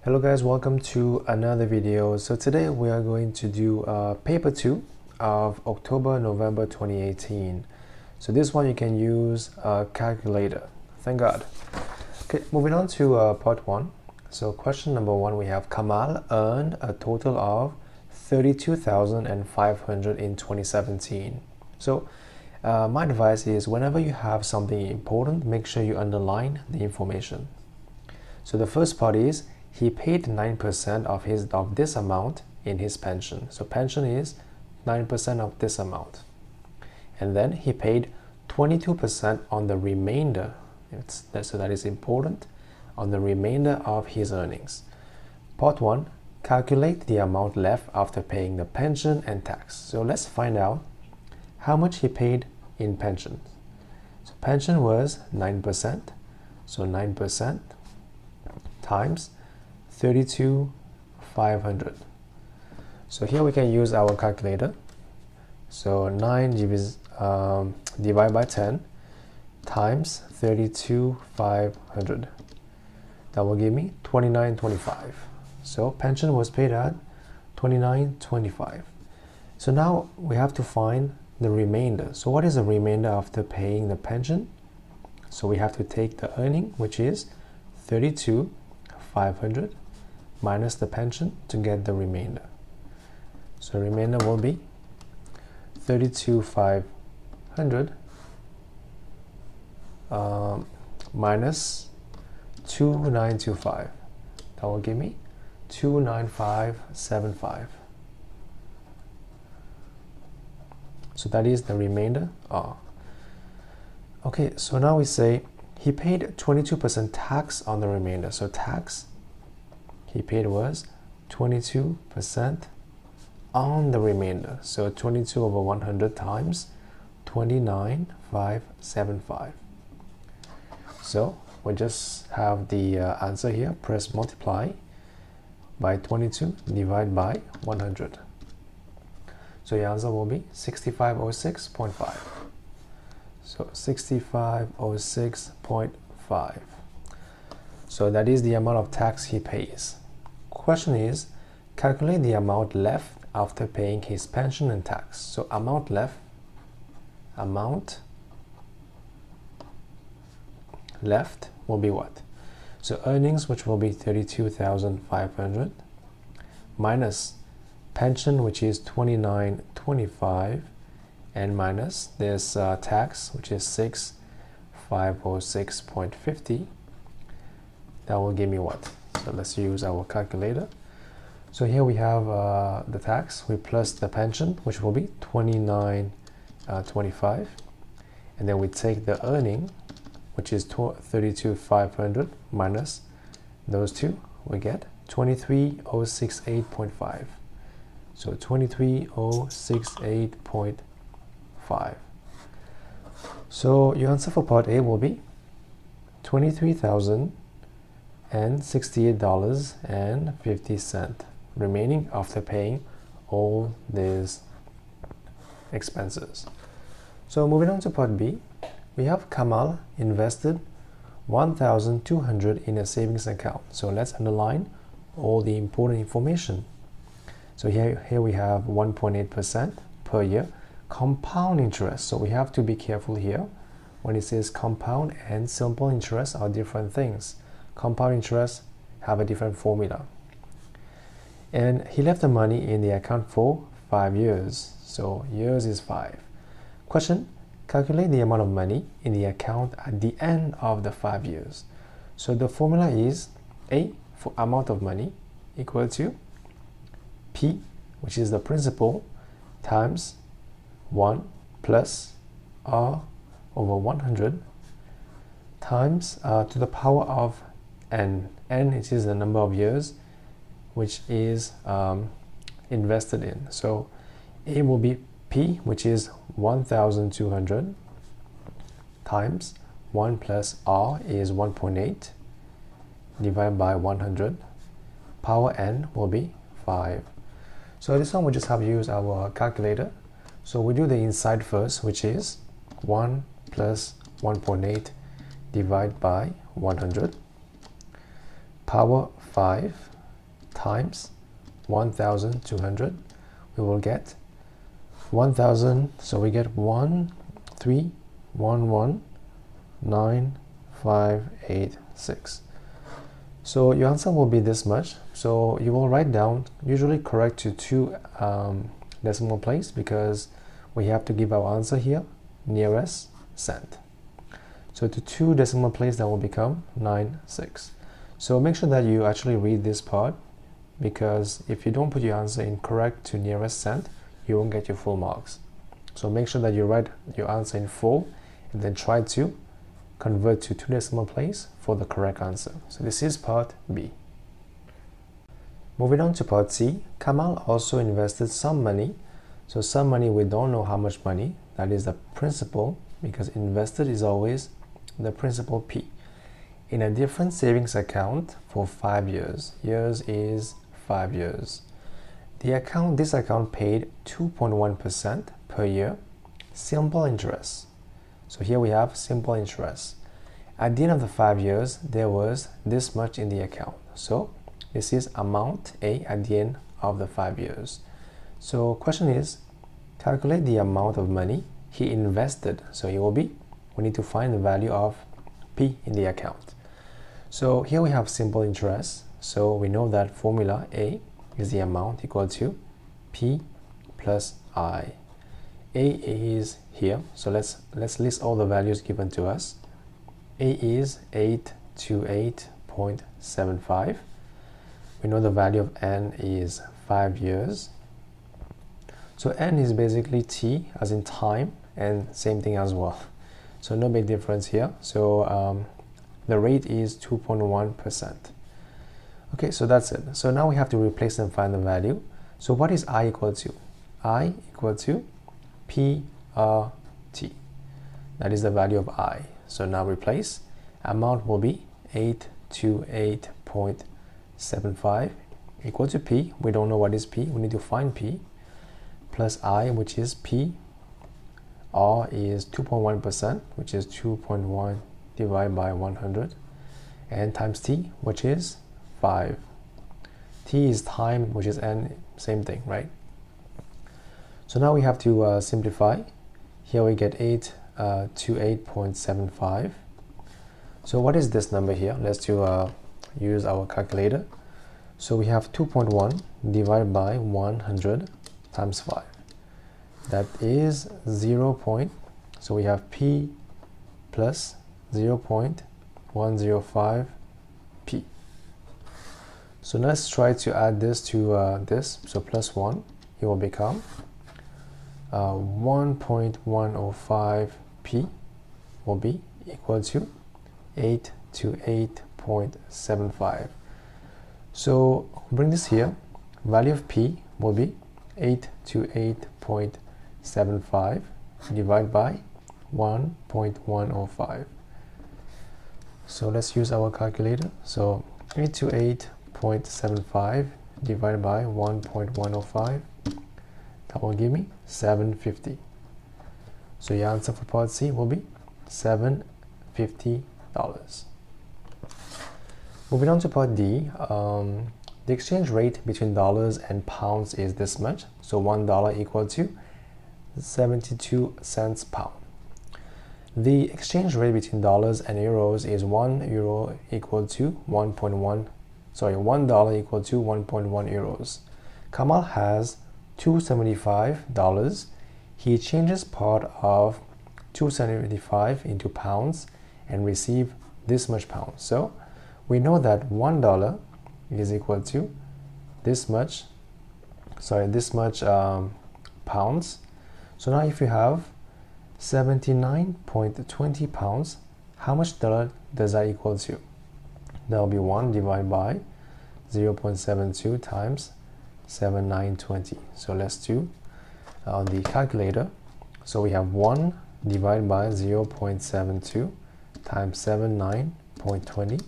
Hello guys, welcome to another video. So today we are going to do paper 2 of October-November 2018. So this one you can use a calculator. Thank God. Okay, moving on to part 1. So question number 1, we have Kamal earned a total of 32,500 in 2017. So my advice is whenever you have something important, make sure you underline the information. So the first part is he paid 9% of this amount in his pension. So pension is 9% of this amount. And then he paid 22% on the remainder. So that is important, on the remainder of his earnings. Part 1, calculate the amount left after paying the pension and tax. So let's find out how much he paid in pension. So pension was 9%. So 9% times 32,500. So here we can use our calculator. So 9 divided by 10 times 32,500. That will give me 29.25. So pension was paid at 29.25. So now we have to find the remainder. So what is the remainder after paying the pension? So we have to take the earning, which is 32,500 minus the pension to get the remainder. So remainder will be 32,500 minus 2,925. That will give me 2,9,575. So that is the remainder R. Okay, so now we say he paid 22% tax on the remainder. So tax he paid was 22% on the remainder. So 22 over 100 times 29,575. So we just have the answer here. Press multiply by 22 divided by 100. So your answer will be 6506.5. So 6506.5. So that is the amount of tax he pays. Question is, calculate the amount left after paying his pension and tax. So amount left will be what? So earnings, which will be 32,500 minus pension, which is 29.25, and minus this tax, which is 6506.50. That will give me what? So let's use our calculator. So here we have the tax, we plus the pension, which will be 29.25, and then we take the earning, which is 32,500 minus those two, we get 23,068.5. So 23,068.5. So your answer for part A will be $23,068.50 remaining after paying all these expenses. So moving on to part B, we have Kamal invested 1,200 in a savings account. So let's underline all the important information. So here we have 1.8% per year compound interest. So we have to be careful here. When it says compound and simple interest are different things. Compound interest have a different formula. And he left the money in the account for 5 years. So years is 5. Question, calculate the amount of money in the account at the end of the 5 years. So the formula is A for amount of money equal to P, which is the principal, times 1 plus R over 100 times to the power of N. N, it is the number of years which is invested in. So A will be P, which is 1,200 times 1 plus R is 1.8 divided by 100. Power N will be 5. So this one we just have used our calculator. So we do the inside first, which is 1 plus 1.8 divided by 100. Power 5 times 1,200, we will get 1,000, so we get 1,311,956. So your answer will be this much. So you will write down, usually correct to two decimal place, because we have to give our answer here nearest cent. So to two decimal place, that will become 96. So make sure that you actually read this part, because if you don't put your answer in correct to nearest cent, you won't get your full marks. So make sure that you write your answer in full and then try to convert to two decimal place for the correct answer. So this is part B. Moving on to part C, Kamal also invested some money. So some money, we don't know how much money, that is the principal, because invested is always the principal P, in a different savings account for 5 years. Years is 5 years. This account paid 2.1% per year, simple interest. So here we have simple interest. At the end of the 5 years, there was this much in the account. So this is amount A at the end of the 5 years. So question is, calculate the amount of money he invested. So it will be, we need to find the value of P in the account. So here we have simple interest. So we know that formula A is the amount equal to P plus I. A is here, so let's list all the values given to us. A is 828.75. We know the value of N is 5 years. So N is basically T as in time, and same thing as well. So no big difference here. So the rate is 2.1%. Okay, so that's it. So now we have to replace and find the value. So what is I equal to? I equal to PRT. That is the value of I. So now replace. Amount will be 828.75 equal to P. We don't know what is P. We need to find P. Plus I, which is P. R is 2.1%, which is 2.1 divided by 100. And times T, which is 5. T is time, which is N, same thing, right? So now we have to simplify. Here we get 828.75. So what is this number here? Let's use our calculator. So we have 2.1 divided by 100 times 5. That is 0. So we have P plus 0.105 P. So let's try to add this to this. So plus 1, it will become 1.105 P will be equal to 828.75. So bring this here. Value of P will be 828.75 divided by 1.105. So let's use our calculator. So 828.75 divided by 1.105, that will give me 750. So your answer for part C will be $750. Moving on to part D, the exchange rate between dollars and pounds is this much. So $1 equal to 72 cents pound. The exchange rate between dollars and euros is €1 equal to 1.1. Sorry, $1 equal to 1.1 euros. Kamal has $275. He changes part of 275 into pounds and receive this much pounds. So we know that $1 is equal to this much pounds. So now if you have 79.20 pounds, how much dollar does that equal to? That will be 1 divided by 0.72 times 7920. So let's do on the calculator. So we have 1 divided by 0.72 times 79.20.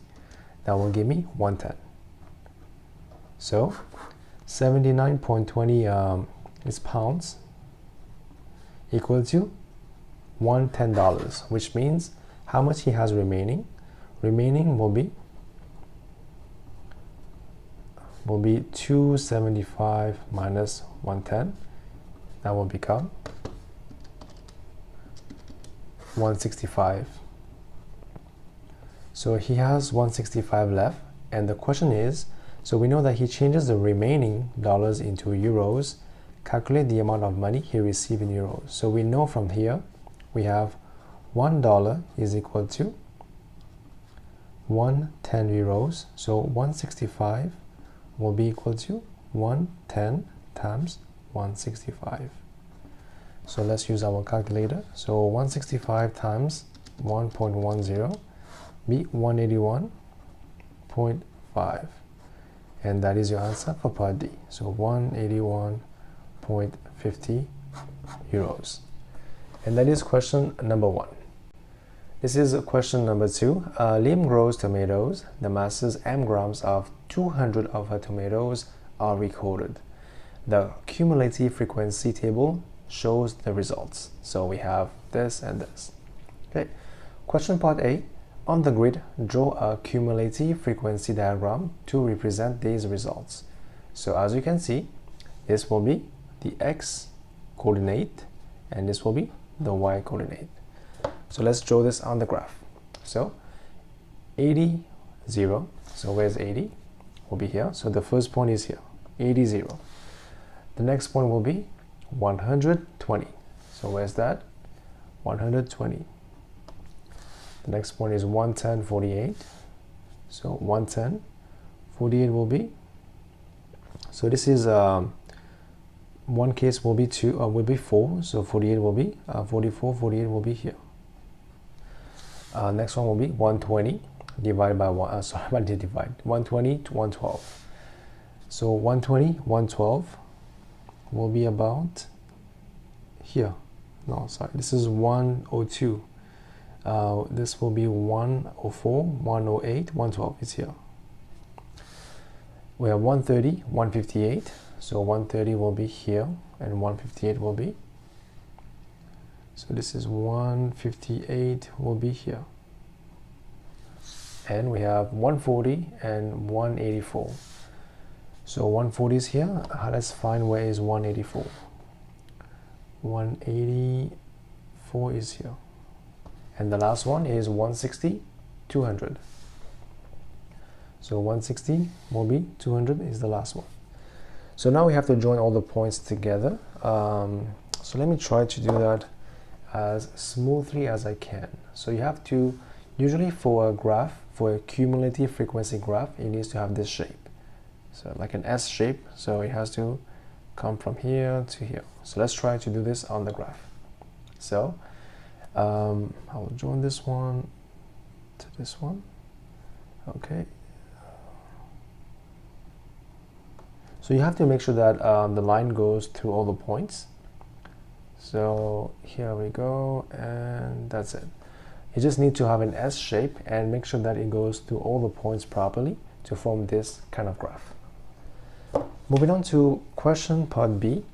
That will give me 110. So 79.20 is pounds equal to $110, which means how much he has remaining. Remaining will be will be 275 minus 110. That will become 165. So he has 165 left, and the question is, so we know that he changes the remaining dollars into euros. Calculate the amount of money he received in euros. So we know from here we have $1 is equal to 110 euros. So 165 will be equal to 110 times 165. So let's use our calculator. So 165 times 1.10 be 181.5, and that is your answer for part D. So 181.50 euros, and that is question number 1. This is question number 2. Liam grows tomatoes. The masses m grams of 200 of her tomatoes are recorded. The cumulative frequency table shows the results. So we have this and this. Okay. Question part A. On the grid, draw a cumulative frequency diagram to represent these results. So as you can see, this will be the x coordinate and this will be the y coordinate. So let's draw this on the graph. So 80, 0. So where's 80? Will be here. So the first point is here, 80, 0. The next point will be 120. So where's that? 120. The next point is 110, 48. So 110, 48 will be. So this is one case will be 4. So 48 will be 44. 48 will be here. Next one will be 120 divided by 1. Sorry, I did divide 120 to 112. So 120, 112 will be about here. No, sorry, this is 102. This will be 104, 108, 112 is here. We have 130, 158. So 130 will be here and 158 will be. So this is 158 will be here. And we have 140 and 184. So 140 is here. Let's find where is 184. 184 is here. And the last one is 160, 200. So 160 will be 200 is the last one. So now we have to join all the points together. So let me try to do that as smoothly as I can. So you have to, usually for a graph, for a cumulative frequency graph, it needs to have this shape. So like an S shape. So it has to come from here to here. So let's try to do this on the graph. So I will join this one to this one. Okay. So you have to make sure that the line goes through all the points. So here we go, and that's it. You just need to have an S shape and make sure that it goes through all the points properly to form this kind of graph. Moving on to question part B.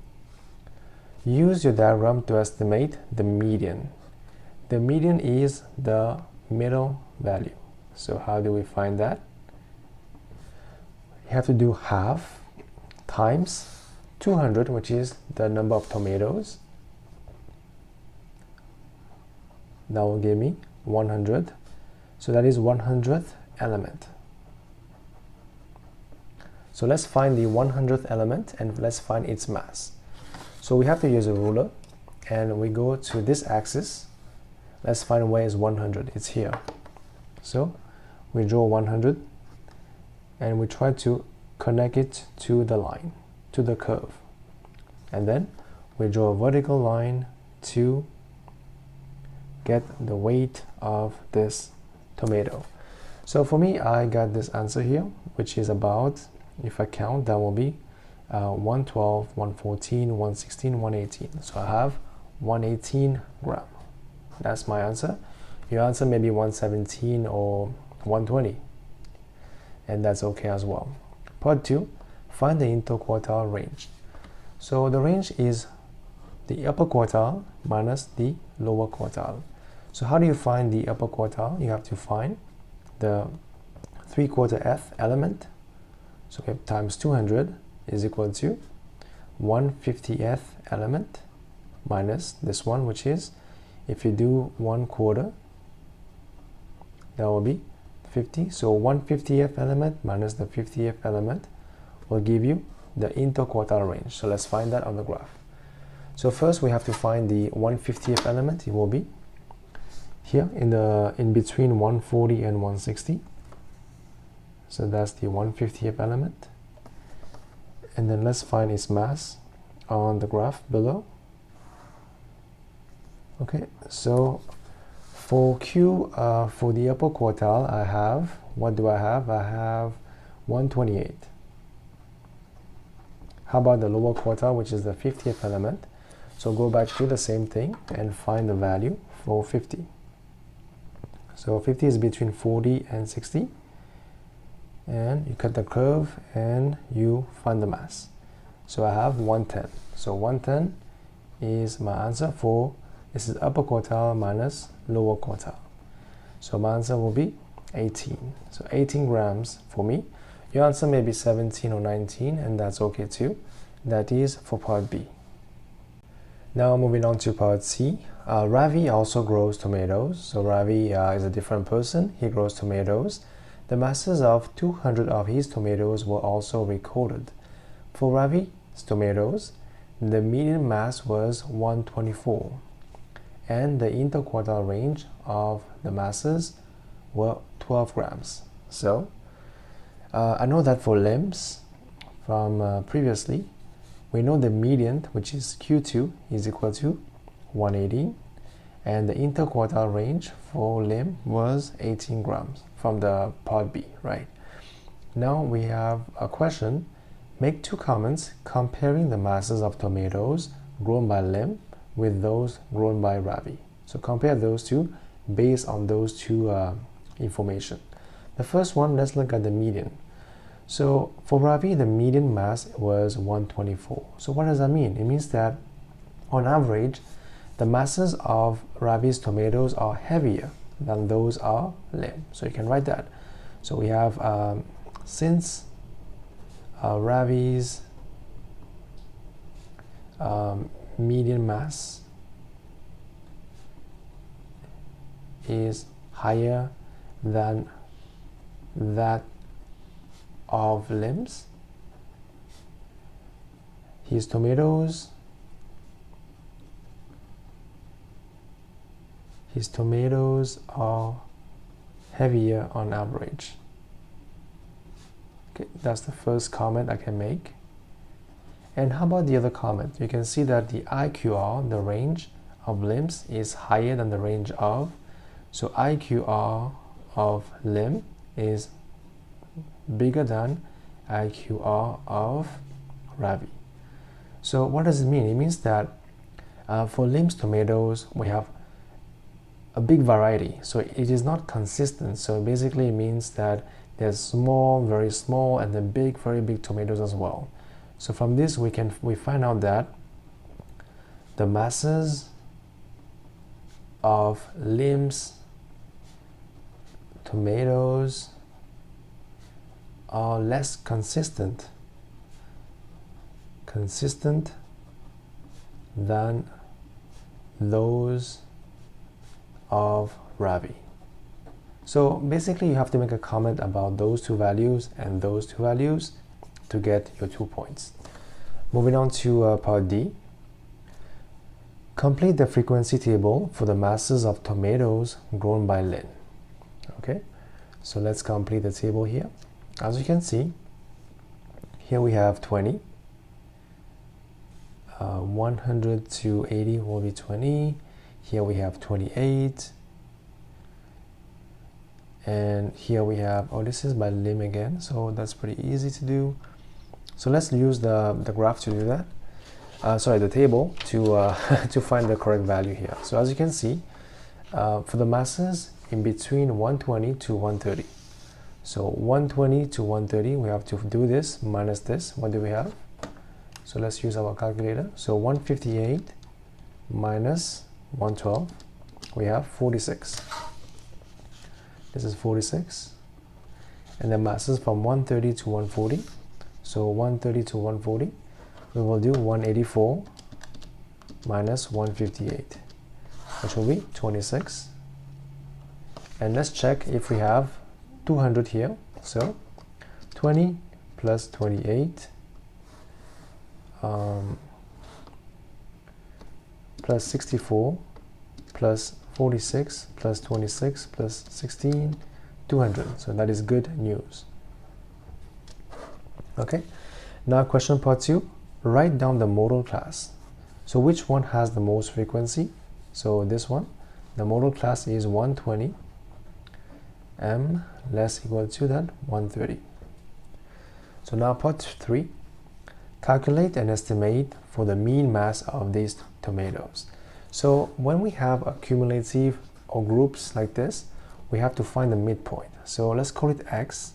Use your diagram to estimate the median. The median is the middle value. So how do we find that? You have to do half times 200, which is the number of tomatoes. That will give me 100. So that is 100th element. So let's find the 100th element and let's find its mass. So we have to use a ruler and we go to this axis. Let's find where is 100. It's here. So we draw 100 and we try to connect it to the line, to the curve. And then we draw a vertical line to get the weight of this tomato. So for me, I got this answer here, which is about, if I count, that will be 112, 114, 116, 118. So I have 118 gram. That's my answer. Your answer may be 117 or 120, and that's okay as well. Part 2, find the interquartile range. So the range is the upper quartile minus the lower quartile. So how do you find the upper quartile? You have to find the 3/4th element So okay, times 200 is equal to 1/50th element minus this one, which is, if you do 1/4, that will be 50. So 1/50th element minus the 50th element will give you the interquartile range. So let's find that on the graph. So first we have to find the 1/50th element. It will be here in between 140 and 160. So that's the 1/50th element. And then let's find its mass on the graph below. Okay, so for Q, for the upper quartile, I have, what do I have? I have 128. How about the lower quartile, which is the 50th element? So go back to the same thing and find the value for 50. So 50 is between 40 and 60. And you cut the curve and you find the mass. So I have 110. So 110 is my answer for, this is upper quartile minus lower quartile. So my answer will be 18. So 18 grams for me. Your answer may be 17 or 19, and that's okay too. That is for part B. Now moving on to part C. Ravi also grows tomatoes. So Ravi is a different person. He grows tomatoes. The masses of 200 of his tomatoes were also recorded. For Ravi's tomatoes, the median mass was 124, and the interquartile range of the masses were 12 grams. So I know that for limbs from previously, we know the median, which is Q2, is equal to 180, and the interquartile range for limb was 18 grams from the part B, right? Now we have a question. Make two comments comparing the masses of tomatoes grown by limb with those grown by Ravi. So compare those two based on those two information. The first one, let's look at the median. So for Ravi, the median mass was 124. So what does that mean? It means that on average, the masses of Ravi's tomatoes are heavier than those of limb. So you can write that. So we have, since Ravi's median mass is higher than that of limbs, his tomatoes are heavier on average. Okay, that's the first comment I can make. And how about the other comment? You can see that the IQR, the range of limbs, is higher than the range of. So IQR of limb is bigger than IQR of Ravi. So what does it mean? It means that for limbs tomatoes, we have a big variety. So it is not consistent. So basically it means that there's small, very small, and then big, very big tomatoes as well. So from this we find out that the masses of limbs tomatoes are less consistent than those of Ravi. So basically you have to make a comment about those two values and those two values to get your 2 points. Moving on to part D. Complete the frequency table for the masses of tomatoes grown by Lin. Okay, so let's complete the table here. As you can see, here we have 20. 100 to 80 will be 20. Here we have 28. And here we have, oh, this is by limb again, so that's pretty easy to do. So let's use the graph to do that. The table to to find the correct value here. So as you can see, for the masses in between 120 to 130. So 120 to 130, we have to do this minus this. What do we have? So let's use our calculator. So 158 minus 112, we have 46. This is 46. And the masses from 130 to 140. So 130 to 140, we will do 184 minus 158, which will be 26. And let's check if we have 200 here. So 20 plus 28 plus 64 plus 46 plus 26 plus 16, 200. So that is good news. Okay, now question part 2, write down the modal class. So which one has the most frequency? So this one, the modal class is 120, m less equal to that 130. So now part 3, calculate and estimate for the mean mass of these tomatoes. So when we have accumulative or groups like this, we have to find the midpoint. So let's call it x.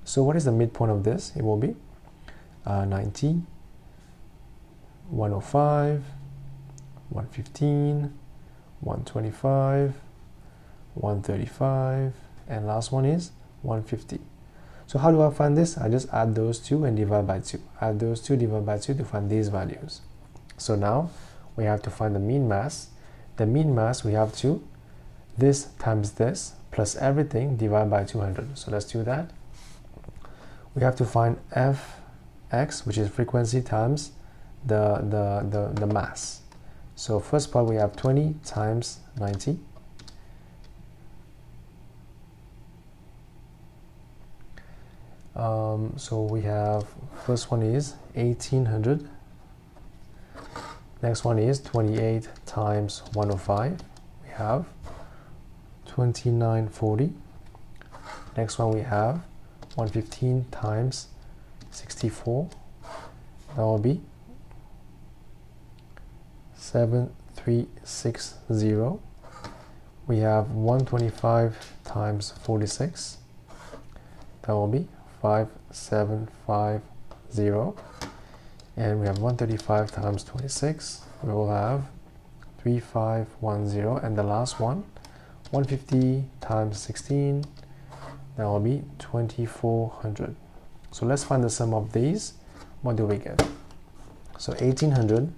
So what is the midpoint of this? It will be 90, 105, 115, 125, 135, and last one is 150. So how do I find this? I just add those two and divide by 2. Add those two, divide by 2 to find these values. So now we have to find the mean mass. The mean mass, we have to this times this plus everything divided by 200. So let's do that. We have to find fx, which is frequency, times the mass. So first part we have 20 times 90. So we have, first one is 1800. Next one is 28 times 105. We have 2940. Next one we have 115 times 64. That will be 7360. We have 125 times 46. That will be 5750. And we have 135 times 26. We will have 3510. And the last one, 150 times 16. That will be 2400. So let's find the sum of these. What do we get? So 1800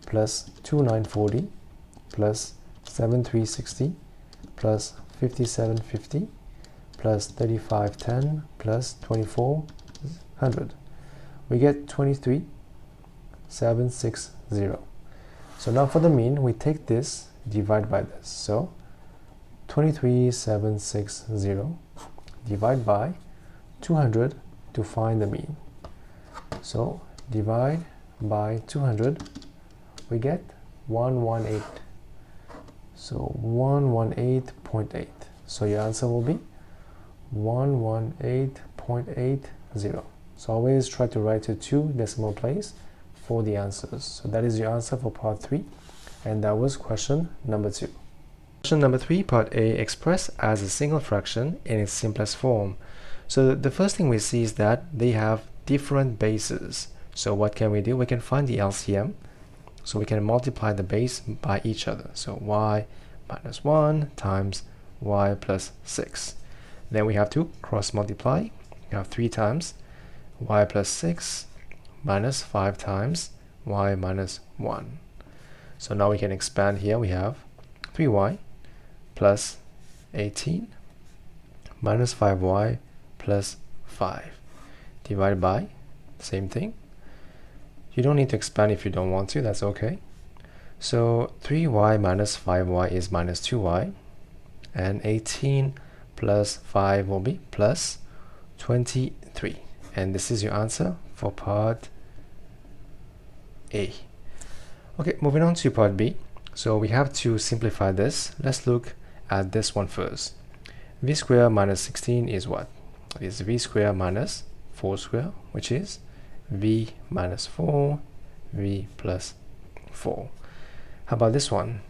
plus 2940 plus 7360 plus 5750 plus 3510 plus 2400. We get 23760. So now for the mean, we take this, divide by this. So 23760 divide by 200 to find the mean. So divide by 200, we get 118. So 118.8. So your answer will be 118.80. So always try to write to 2 decimal place for the answers. So that is your answer for part 3, and that was question number 2. Question number 3, part A, expressed as a single fraction in its simplest form. So the first thing we see is that they have different bases. So what can we do? We can find the LCM. So we can multiply the base by each other. So y minus 1 times y plus 6. Then we have to cross multiply. We have 3 times y plus 6 minus 5 times y minus 1. So now we can expand here. We have 3y plus 18 minus 5y plus 5 divided by, same thing. You don't need to expand if you don't want to, that's okay. So 3y minus 5y is minus 2y, and 18 plus 5 will be plus 23. And this is your answer for part A. Okay, moving on to part B. So we have to simplify this. Let's look at this one first. V squared minus 16 is what? It is v squared minus 4 squared, which is v minus 4, v plus 4. How about this one?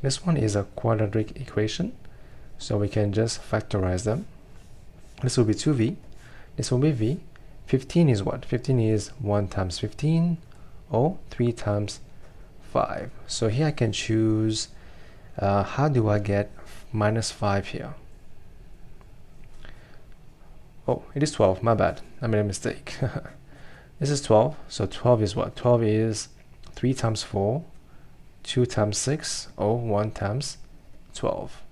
This one is a quadratic equation, so we can just factorize them. This will be 2v, this will be v. 15 is what? 15 is 1 times 15, or 3 times 5. So here I can choose, how do I get minus 5 here? Oh, it is 12, my bad, I made a mistake. This is 12, so 12 is what? 12 is 3 times 4, 2 times 6, or 1 times 12.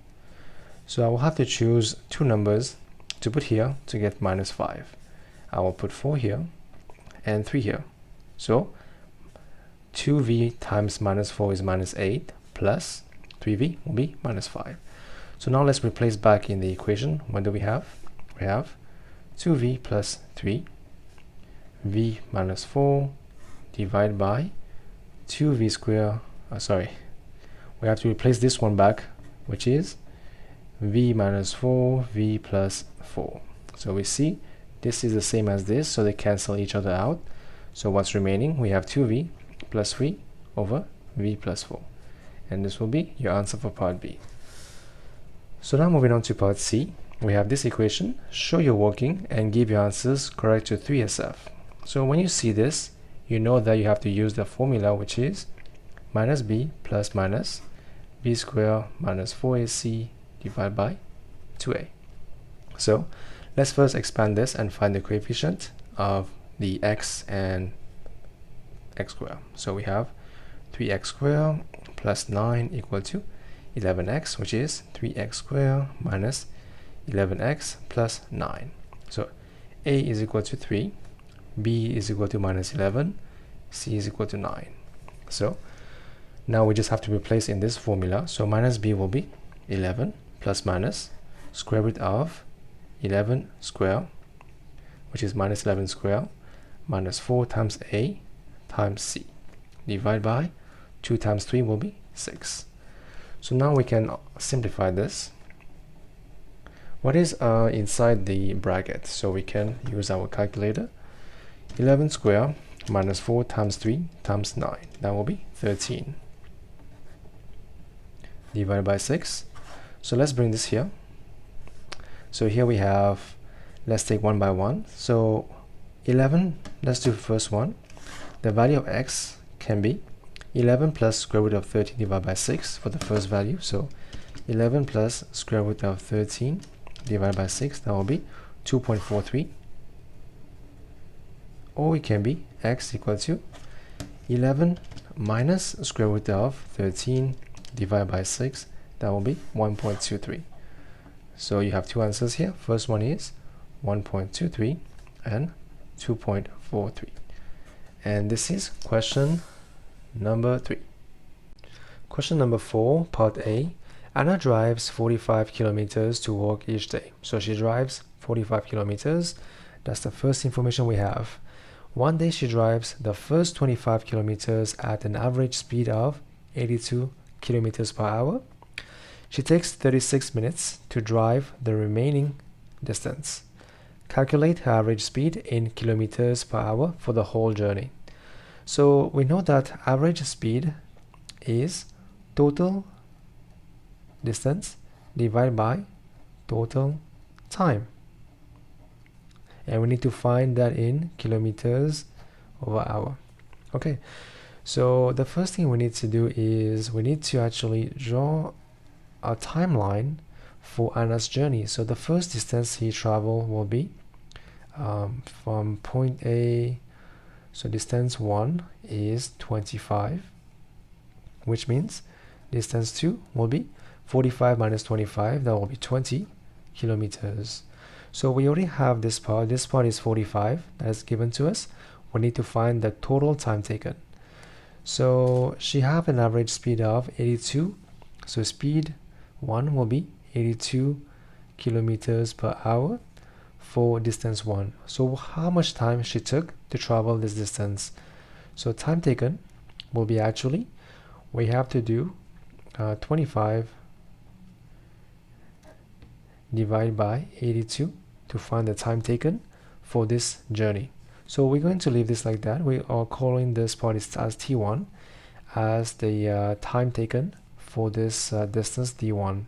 So I will have to choose two numbers to put here to get minus 5. I will put 4 here and 3 here. So 2v times minus 4 is minus 8, plus 3v will be minus 5. So now let's replace back in the equation. What do we have? We have 2v plus 3, v minus 4 divided by 2v squared. We have to replace this one back, which is v minus 4, v plus 4. So we see this is the same as this, so they cancel each other out. So what's remaining? We have 2v plus 3 over v plus 4. And this will be your answer for part B. So now moving on to part C, we have this equation. Show your working and give your answers correct to 3SF. So when you see this, you know that you have to use the formula, which is minus b plus minus b squared minus 4ac divided by 2a. So let's first expand this and find the coefficient of the x and x squared. So we have 3x squared plus 9 equal to 11x, which is 3x squared minus 11x plus 9. So a is equal to 3, b is equal to minus 11, c is equal to 9. So now we just have to replace in this formula. So minus b will be 11 plus minus square root of 11 square, which is minus 11 square, minus 4 times a times c, divided by 2 times 3 will be 6. So now we can simplify this. What is inside the bracket? So we can use our calculator. 11 square minus 4 times 3 times 9, that will be 13, divided by 6. So let's bring this here. So here we have, let's take one by one. So 11, let's do the first one. The value of x can be 11 plus square root of 13 divided by 6 for the first value. So 11 plus square root of 13 divided by 6, that will be 2.43. Or it can be x equal to 11 minus square root of 13 divided by 6, that will be 1.23. So you have two answers here. First one is 1.23 and 2.43. And this is question number 3. Question number 4, part A. Anna drives 45 kilometers to work each day. So she drives 45 kilometers. That's the first information we have. One day she drives the first 25 kilometers at an average speed of 82 kilometers per hour. She takes 36 minutes to drive the remaining distance. Calculate her average speed in kilometers per hour for the whole journey. So we know that average speed is total distance divided by total time. And we need to find that in kilometers over hour. Okay, so the first thing we need to do is we need to actually draw a timeline for Anna's journey. So the first distance he traveled will be from point A. So distance 1 is 25, which means distance 2 will be 45 minus 25, that will be 20 kilometers. So we already have this part. This part is 45 that is given to us. We need to find the total time taken. So she have an average speed of 82. So speed 1 will be 82 kilometers per hour for distance 1. So how much time she took to travel this distance? So time taken will be actually, we have to do 25 divided by 82 to find the time taken for this journey. So we're going to leave this like that. We are calling this part as T1 as the time taken for this distance D1.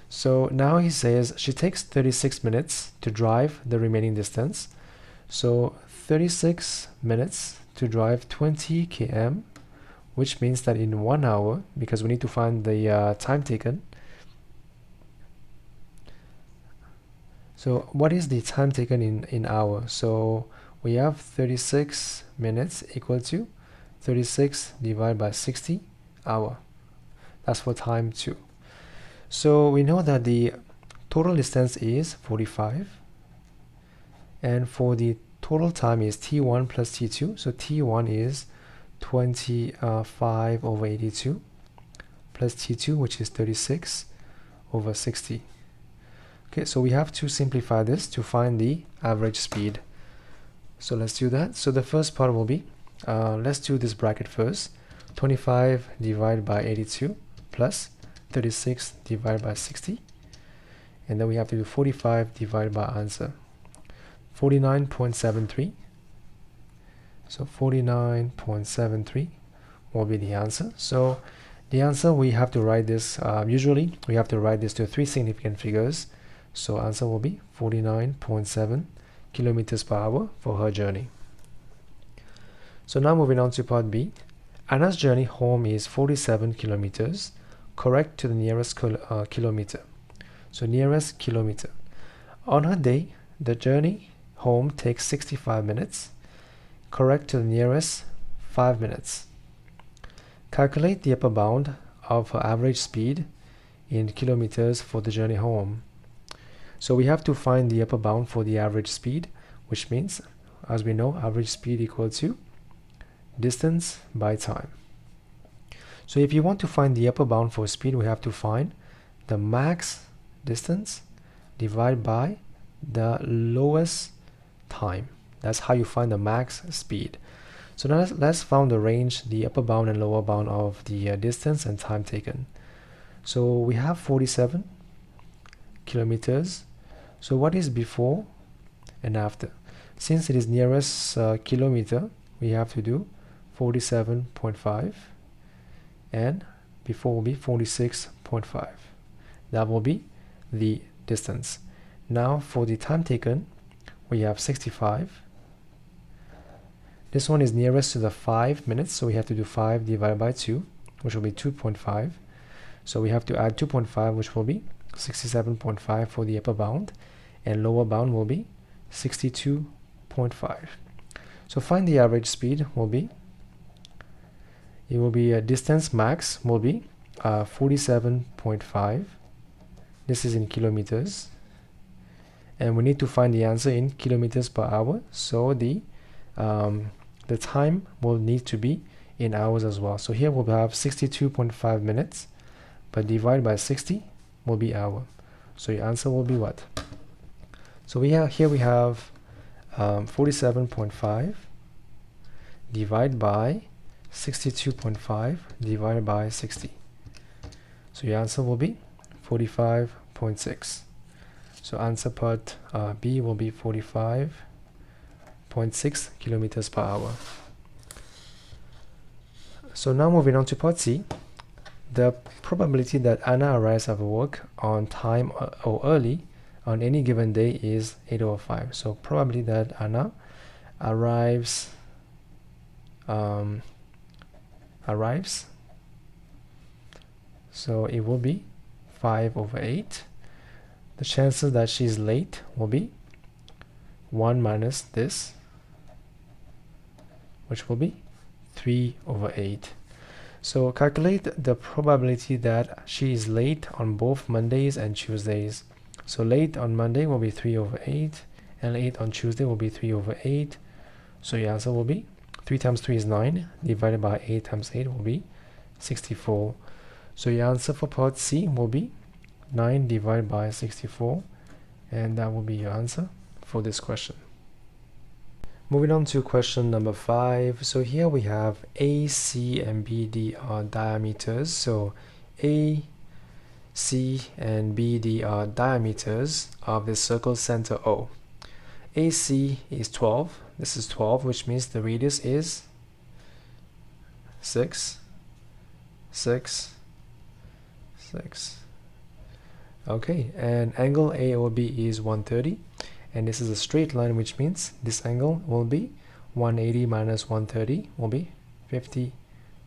So now he says she takes 36 minutes to drive the remaining distance. So 36 minutes to drive 20 km, which means that in 1 hour, because we need to find the time taken. So what is the time taken in hours? So we have 36 minutes equal to 36 divided by 60 hour. That's for time 2. So we know that the total distance is 45, and for the total time is t1 plus t2. So t1 is 25 over 82 plus t2, which is 36 over 60. Okay, so we have to simplify this to find the average speed. So let's do that. So the first part will be, let's do this bracket first. 25 divided by 82 plus 36 divided by 60. And then we have to do 45 divided by answer. 49.73. So 49.73 will be the answer. So the answer, we have to write this, usually we have to write this to 3 significant figures. So answer will be 49.7 kilometers per hour for her journey. So now moving on to part B. Anna's journey home is 47 kilometers. Correct to the nearest kilometer. So nearest kilometer. On her day, the journey home takes 65 minutes. Correct to the nearest 5 minutes. Calculate the upper bound of her average speed in kilometers for the journey home. So we have to find the upper bound for the average speed, which means, as we know, average speed equal to distance by time. So if you want to find the upper bound for speed, we have to find the max distance divided by the lowest time. That's how you find the max speed. So now let's find the range, the upper bound and lower bound of the distance and time taken. So we have 47 kilometers. So what is before and after? Since it is nearest kilometer, we have to do 47.5, and before will be 46.5. That will be the distance. Now for the time taken, we have 65. This one is nearest to the 5 minutes, so we have to do 5 divided by 2, which will be 2.5. So we have to add 2.5, which will be 67.5 for the upper bound, and lower bound will be 62.5. So find the average speed will be, it will be a distance max will be 47.5. This is in kilometers, and we need to find the answer in kilometers per hour. So the time will need to be in hours as well. So here we'll have 62.5 minutes, but divided by 60 will be hour. So your answer will be what? So we have here 47.5 divided by 62.5 divided by 60. So your answer will be 45.6. So answer part B will be 45.6 kilometers per hour. So now moving on to part C. The probability that Anna arrives at work on time or early on any given day is 8 over 5. So probably that Anna arrives so it will be 5 over 8. The chances that she's late will be 1 minus this, which will be 3 over 8. So calculate the probability that she is late on both Mondays and Tuesdays. So late on Monday will be 3 over 8, and late on Tuesday will be 3 over 8. So your answer will be 3 times 3 is 9, divided by 8 times 8 will be 64. So your answer for part C will be 9 divided by 64, and that will be your answer for this question. Moving on to question number 5. So here we have A, C, and BD are diameters. So A, C, and BD are diameters of the circle center O. AC is 12. This is 12, which means the radius is 6, 6, 6. Okay, and angle AOB is 130, and this is a straight line, which means this angle will be 180 minus 130 will be 50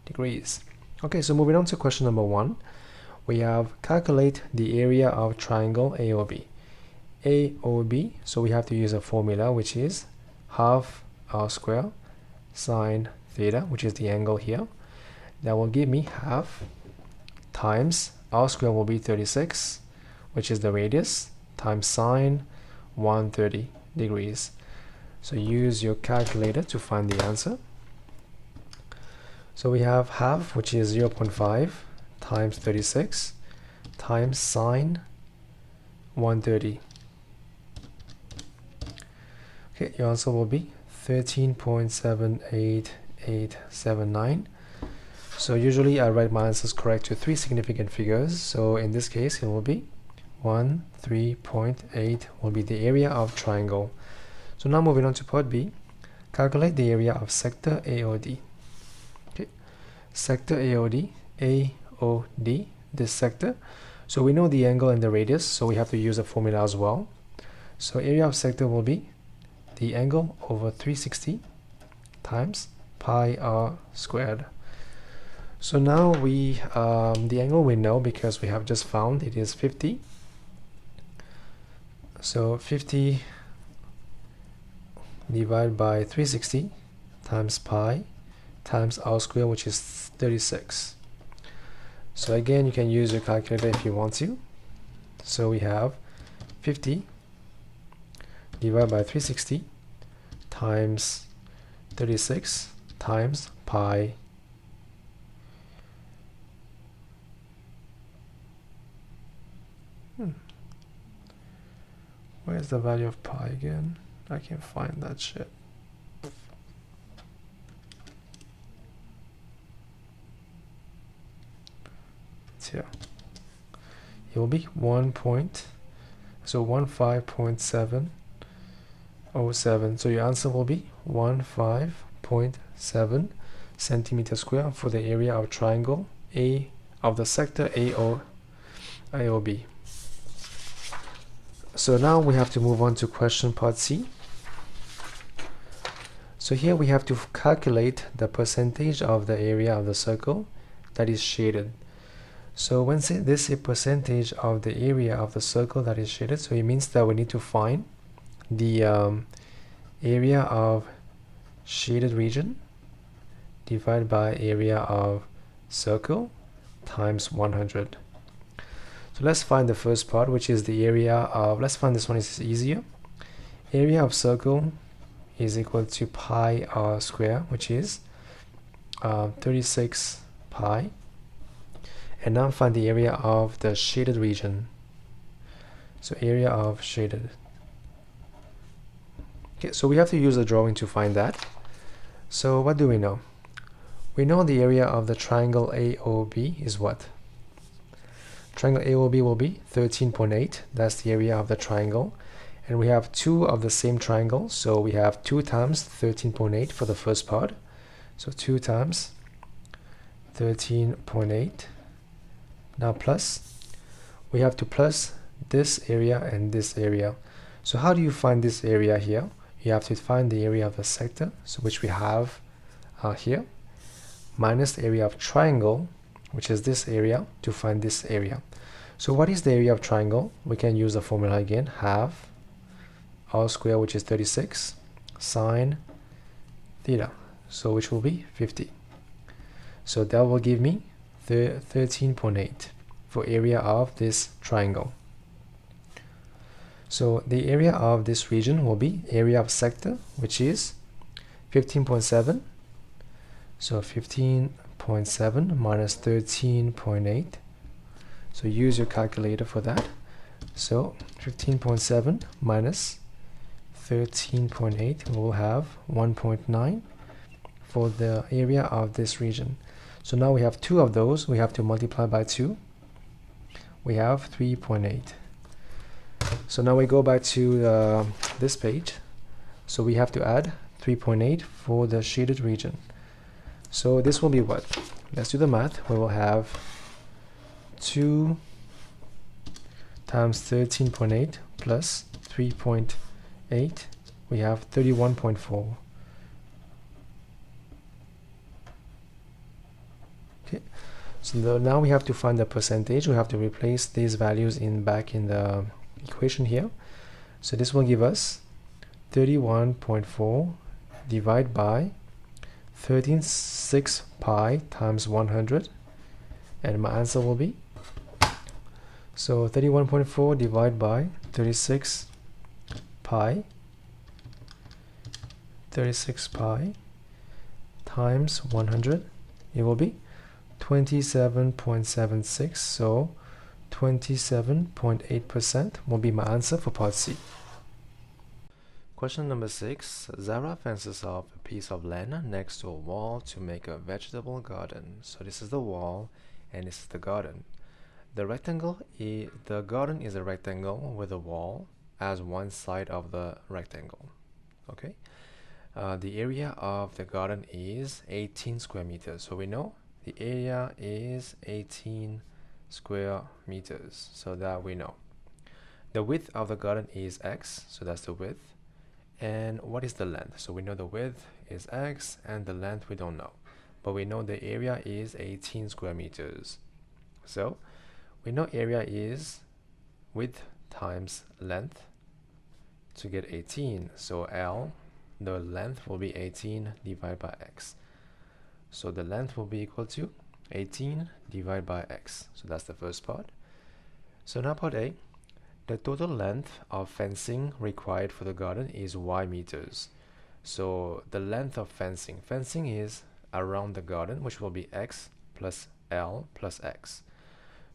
degrees. Okay, so moving on to question number 1, we have calculate the area of triangle AOB. AOB, so we have to use a formula which is half r square sine theta, which is the angle here. That will give me half times r square will be 36, which is the radius, times sine 130 degrees. So use your calculator to find the answer. So we have half, which is 0.5 times 36 times sine 130. Okay, your answer will be 13.78879. So usually I write my answers correct to 3 significant figures. So in this case, it will be 3.8 will be the area of triangle. So now moving on to part B, calculate the area of sector AOD. Okay, sector AOD, this sector. So we know the angle and the radius, so we have to use a formula as well. So area of sector will be the angle over 360 times pi r squared. So now we the angle we know because we have just found it is 50. So 50 divided by 360 times pi times r squared, which is 36. So again, you can use your calculator if you want to. So we have 50 divided by 360 times 36 times pi Where's the value of pi again? I can't find that shit. It's here. It will be 15.707. So your answer will be 15.7 centimeter square for the area of triangle A of the sector AOB. So now we have to move on to question part C. So here we have to calculate the percentage of the area of the circle that is shaded. So when this is a percentage of the area of the circle that is shaded, so it means that we need to find the area of shaded region divided by area of circle times 100. So let's find the first part, which is the area of, let's find this one, is easier. Area of circle is equal to pi r square, which is 36 pi. And now find the area of the shaded region. So area of shaded. Okay, so we have to use a drawing to find that. So what do we know? We know the area of the triangle AOB is what? Triangle AOB will be 13.8. That's the area of the triangle. And we have two of the same triangle. So we have 2 times 13.8 for the first part. So 2 times 13.8. Now plus, we have to plus this area and this area. So how do you find this area here? You have to find the area of the sector, so which we have here, minus the area of triangle, which is this area, to find this area. So what is the area of triangle? We can use the formula again, half r square, which is 36, sine theta, so which will be 50. So that will give me 13.8 for area of this triangle. So the area of this region will be area of sector, which is 15.7. So 15.7 minus 13.8. So use your calculator for that. So 15.7 minus 13.8, we'll have 1.9 for the area of this region. So now we have 2 of those. We have to multiply by 2. We have 3.8. So now we go back to this page. So we have to add 3.8 for the shaded region. So this will be what? Let's do the math. We will have 2 times 13.8 plus 3.8. We have 31.4. Okay. So now we have to find the percentage. We have to replace these values back in the equation here. So this will give us 31.4 divided by 13.6 pi times 100, and my answer will be, so 31.4 divided by 36 pi times 100, it will be 27.76. so 27.8% will be my answer for part C. Question number 6. Zara fences off a piece of land next to a wall to make a vegetable garden. So this is the wall and this is the garden. The garden is a rectangle with a wall as one side of the rectangle. Okay. The area of the garden is 18 square meters. So we know the area is 18 square meters. So that we know. The width of the garden is x. So that's the width. And what is the length? So we know the width is x and the length we don't know. But we know the area is 18 square meters. So we know area is width times length to get 18. So L, the length will be 18 divided by x. So the length will be equal to 18 divided by x. So that's the first part. So now part A, the total length of fencing required for the garden is y meters. So the length of fencing is around the garden, which will be x plus L plus x.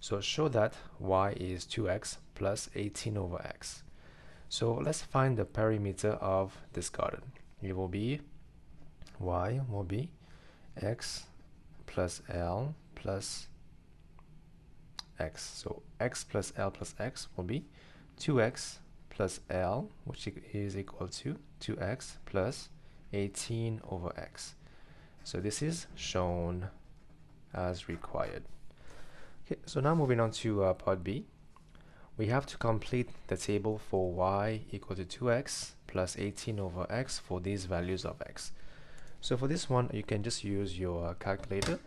So show that y is 2x plus 18 over x. So let's find the perimeter of this garden. It will be y will be x plus L plus x. So x plus L plus x will be 2x plus L, which is equal to 2x plus 18 over x. So this is shown as required. Okay, so now moving on to part B. We have to complete the table for y equal to 2x plus 18 over x for these values of x. So for this one, you can just use your calculator.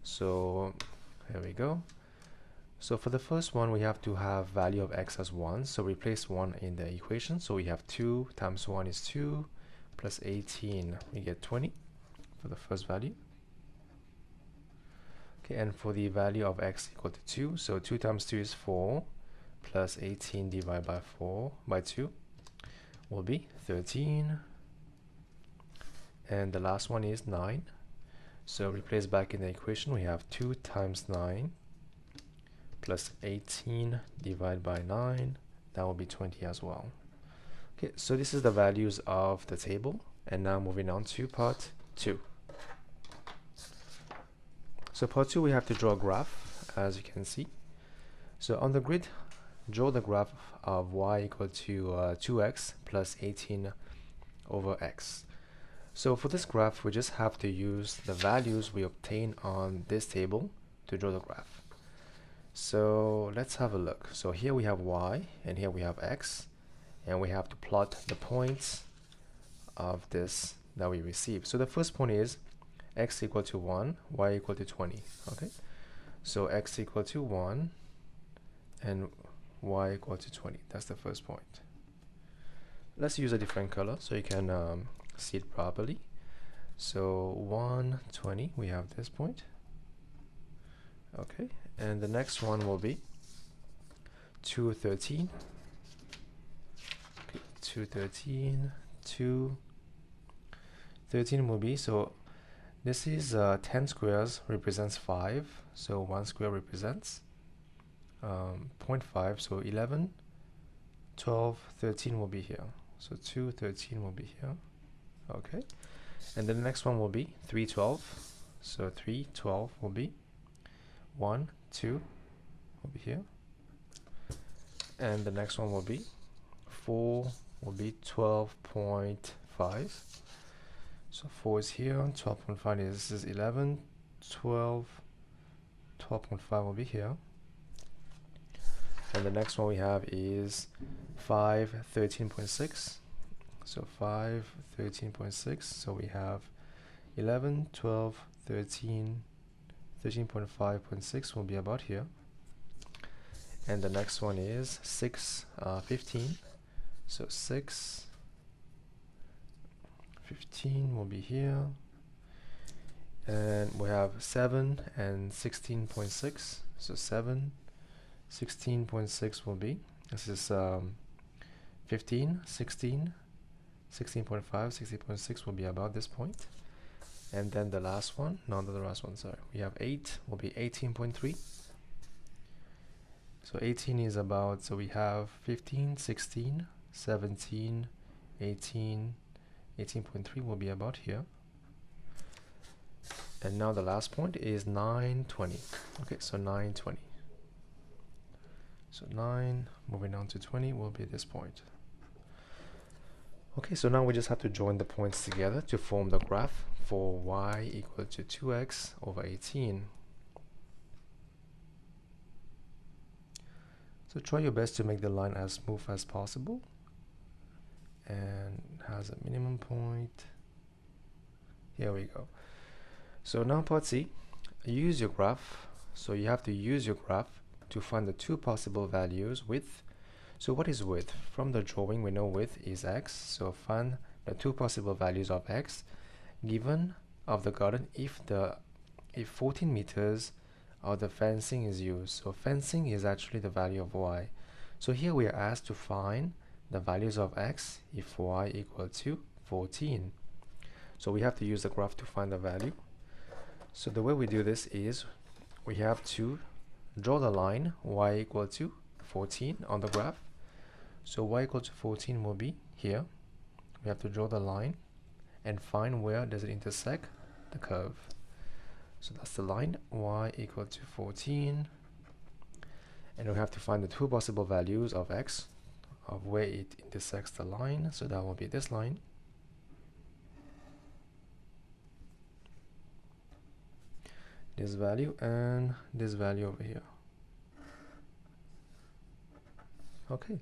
So here we go. So for the first one, we have to have value of x as 1. So replace 1 in the equation. So we have 2 times 1 is 2 plus 18. We get 20 for the first value. Okay, and for the value of x equal to 2, so 2 times 2 is 4 plus 18 divided by 4 by 2 will be 13. And the last one is 9. So replace back in the equation, we have 2 times 9 plus 18 divided by 9, that will be 20 as well. Okay, so this is the values of the table, and now moving on to part 2. So part 2, we have to draw a graph, as you can see. So on the grid, draw the graph of y equal to 2x plus 18 over x. So for this graph, we just have to use the values we obtain on this table to draw the graph. So let's have a look. So here we have y and here we have x, and we have to plot the points of this that we receive. So the first point is x equal to 1, y equal to 20. Okay, so x equal to 1 and y equal to 20. That's the first point. Let's use a different color so you can see it properly. So 1, 20, we have this point. Okay, and the next one will be 2, 13. Okay, 2, 13, 2, 13 will be, so this is 10 squares represents 5, so 1 square represents 0.5, so 11, 12, 13 will be here. So 2, 13 will be here. Okay, and then the next one will be 3, 12. So 3, 12 will be 1, 2 will be here. And the next one will be 4 will be 12.5. So 4 is here, 12.5 is, this is 11, 12, 12.5 will be here. And the next one we have is 5, 13.6. So 5, 13.6. So we have 11, 12, 13, 13.5.6 will be about here. And the next one is 6, 15. So 6, 15 will be here, and we have 7 and 16.6. So 7, 16.6 will be, this is 15, 16, 16.5, 16.6 will be about this point. And then the last one, not the last one, sorry, we have 8 will be 18.3. So 18 is about, so we have 15, 16, 17, 18, 18.3 will be about here. And now the last point is 920. Okay, so 920. So 9 moving on to 20 will be this point. Okay, so now we just have to join the points together to form the graph for y equal to 2x over 18. So try your best to make the line as smooth as possible, and has a minimum point. Here we go. So now part C, use your graph. So you have to use your graph to find the two possible values width. So what is width? From the drawing we know width is x, so find the two possible values of x given of the garden if 14 meters of the fencing is used. So fencing is actually the value of y. So here we are asked to find the values of x if y equal to 14. So we have to use the graph to find the value. So the way we do this is we have to draw the line y equal to 14 on the graph. So y equal to 14 will be here. We have to draw the line and find where does it intersect the curve. So that's the line y equal to 14, and we have to find the two possible values of x of where it intersects the line. So that will be this line, this value, and this value over here. Okay,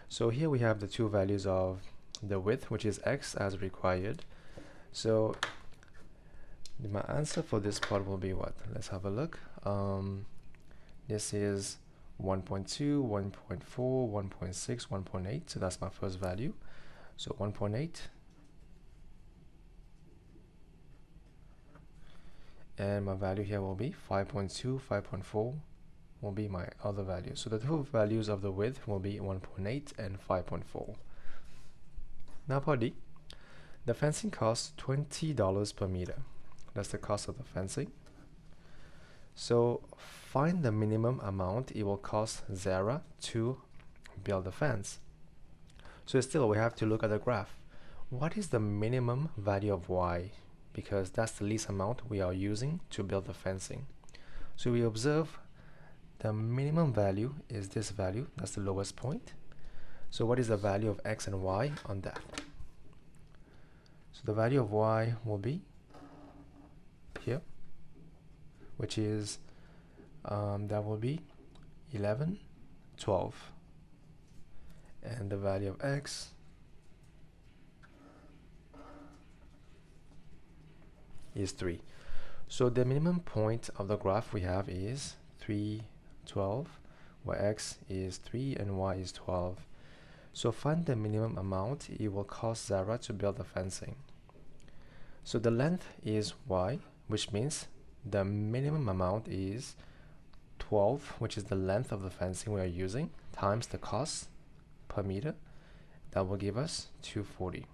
so here we have the two values of the width, which is x as required. So my answer for this part will be what? Let's have a look. This is 1.2, 1.4, 1.6, 1.8. So that's my first value. So 1.8. And my value here will be 5.2, 5.4 will be my other value. So the two values of the width will be 1.8 and 5.4. Now part D. The fencing costs $20 per meter. That's the cost of the fencing. So find the minimum amount it will cost Zara to build the fence. So still we have to look at the graph. What is the minimum value of y? Because that's the least amount we are using to build the fencing. So we observe the minimum value is this value, that's the lowest point. So what is the value of x and y on that? So the value of y will be here, which is that will be 11, 12, and the value of x is 3. So the minimum point of the graph we have is 3, 12, where x is 3 and y is 12. So find the minimum amount it will cost Zara to build the fencing. So the length is y, which means the minimum amount is 12, which is the length of the fencing we are using, times the cost per meter. That will give us $240.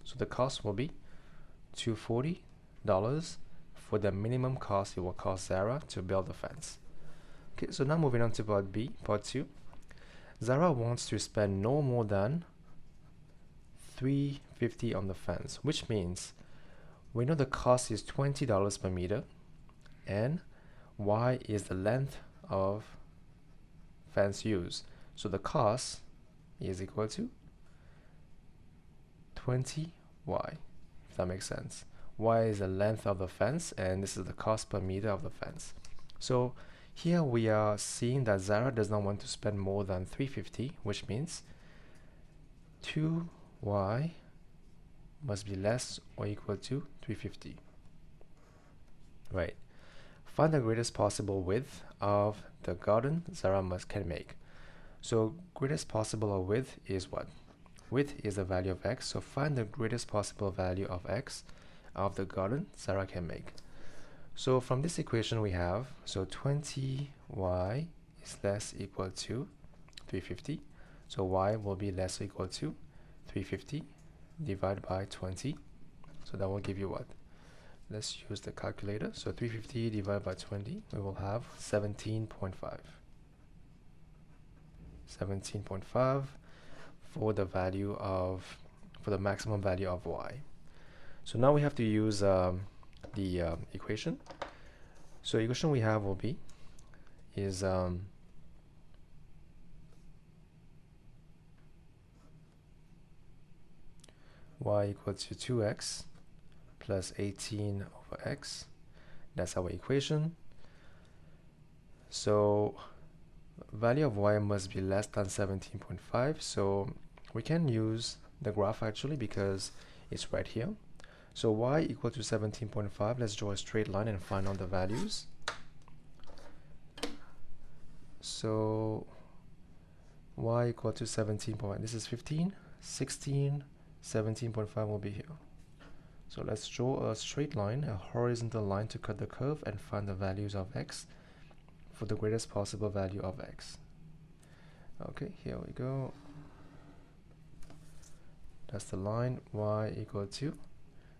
So the cost will be $240 for the minimum cost it will cost Zara to build the fence. Okay, so now moving on to part B, part 2. Zara wants to spend no more than $350 on the fence, which means we know the cost is $20 per meter, and y is the length of fence used. So the cost is equal to 20y, if that makes sense. Y is the length of the fence, and this is the cost per meter of the fence. So here we are seeing that Zara does not want to spend more than $350, which means 2y must be less or equal to $350. Right. Find the greatest possible width of the garden Zara can make. So greatest possible width is what? width is the value of x, so find the greatest possible value of x of the garden Zara can make. So from this equation we have, so 20y is less equal to 350. So y will be less or equal to 350 divided by 20. So that will give you what? Let's use the calculator. So 350 divided by 20, we will have 17.5. 17.5 for the maximum value of y. So now we have to use the equation. So equation we have will be is y equal to 2x plus 18 over x. That's our equation. So value of y must be less than 17.5. So we can use the graph actually because it's right here. So y equal to 17.5. Let's draw a straight line and find out the values. So y equal to 17. This is 15, 16, 17.5 will be here. So let's draw a straight line, a horizontal line to cut the curve and find the values of x for the greatest possible value of x. Okay, here we go. That's the line, y equal to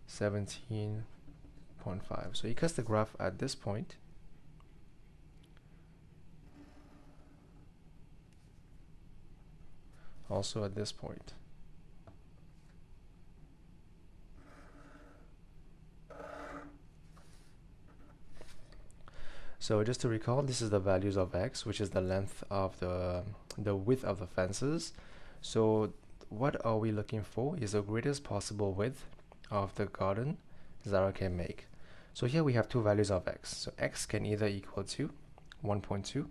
17.5. So you cuts the graph at this point. Also at this point. So just to recall, this is the values of x, which is the length of the width of the fences. So what are we looking for is the greatest possible width of the garden Zara can make. So here we have two values of x. So x can either equal to 1.2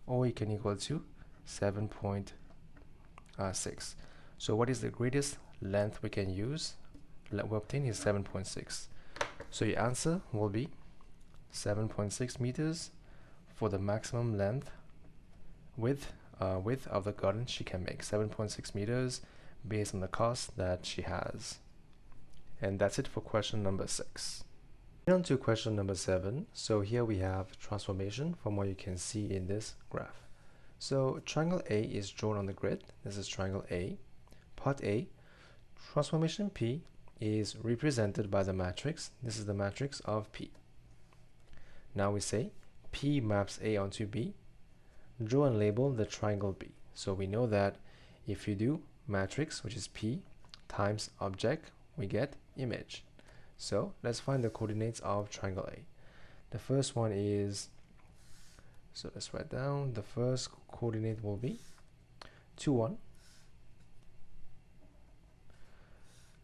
or it can equal to 7.6. So what is the greatest length we can use? We obtain is 7.6. So your answer will be 7.6 meters for the maximum length width of the garden she can make. 7.6 meters based on the cost that she has. And that's it for question number 6. On to question number 7. So here we have transformation from what you can see in this graph. So triangle A is drawn on the grid. This is triangle A. Part A, transformation P is represented by the matrix. This is the matrix of P. Now we say P maps A onto B. Draw and label the triangle B. So we know that if you do matrix, which is P times object, we get image. So let's find the coordinates of triangle A. The first one is, so let's write down, the first coordinate will be 2, 1.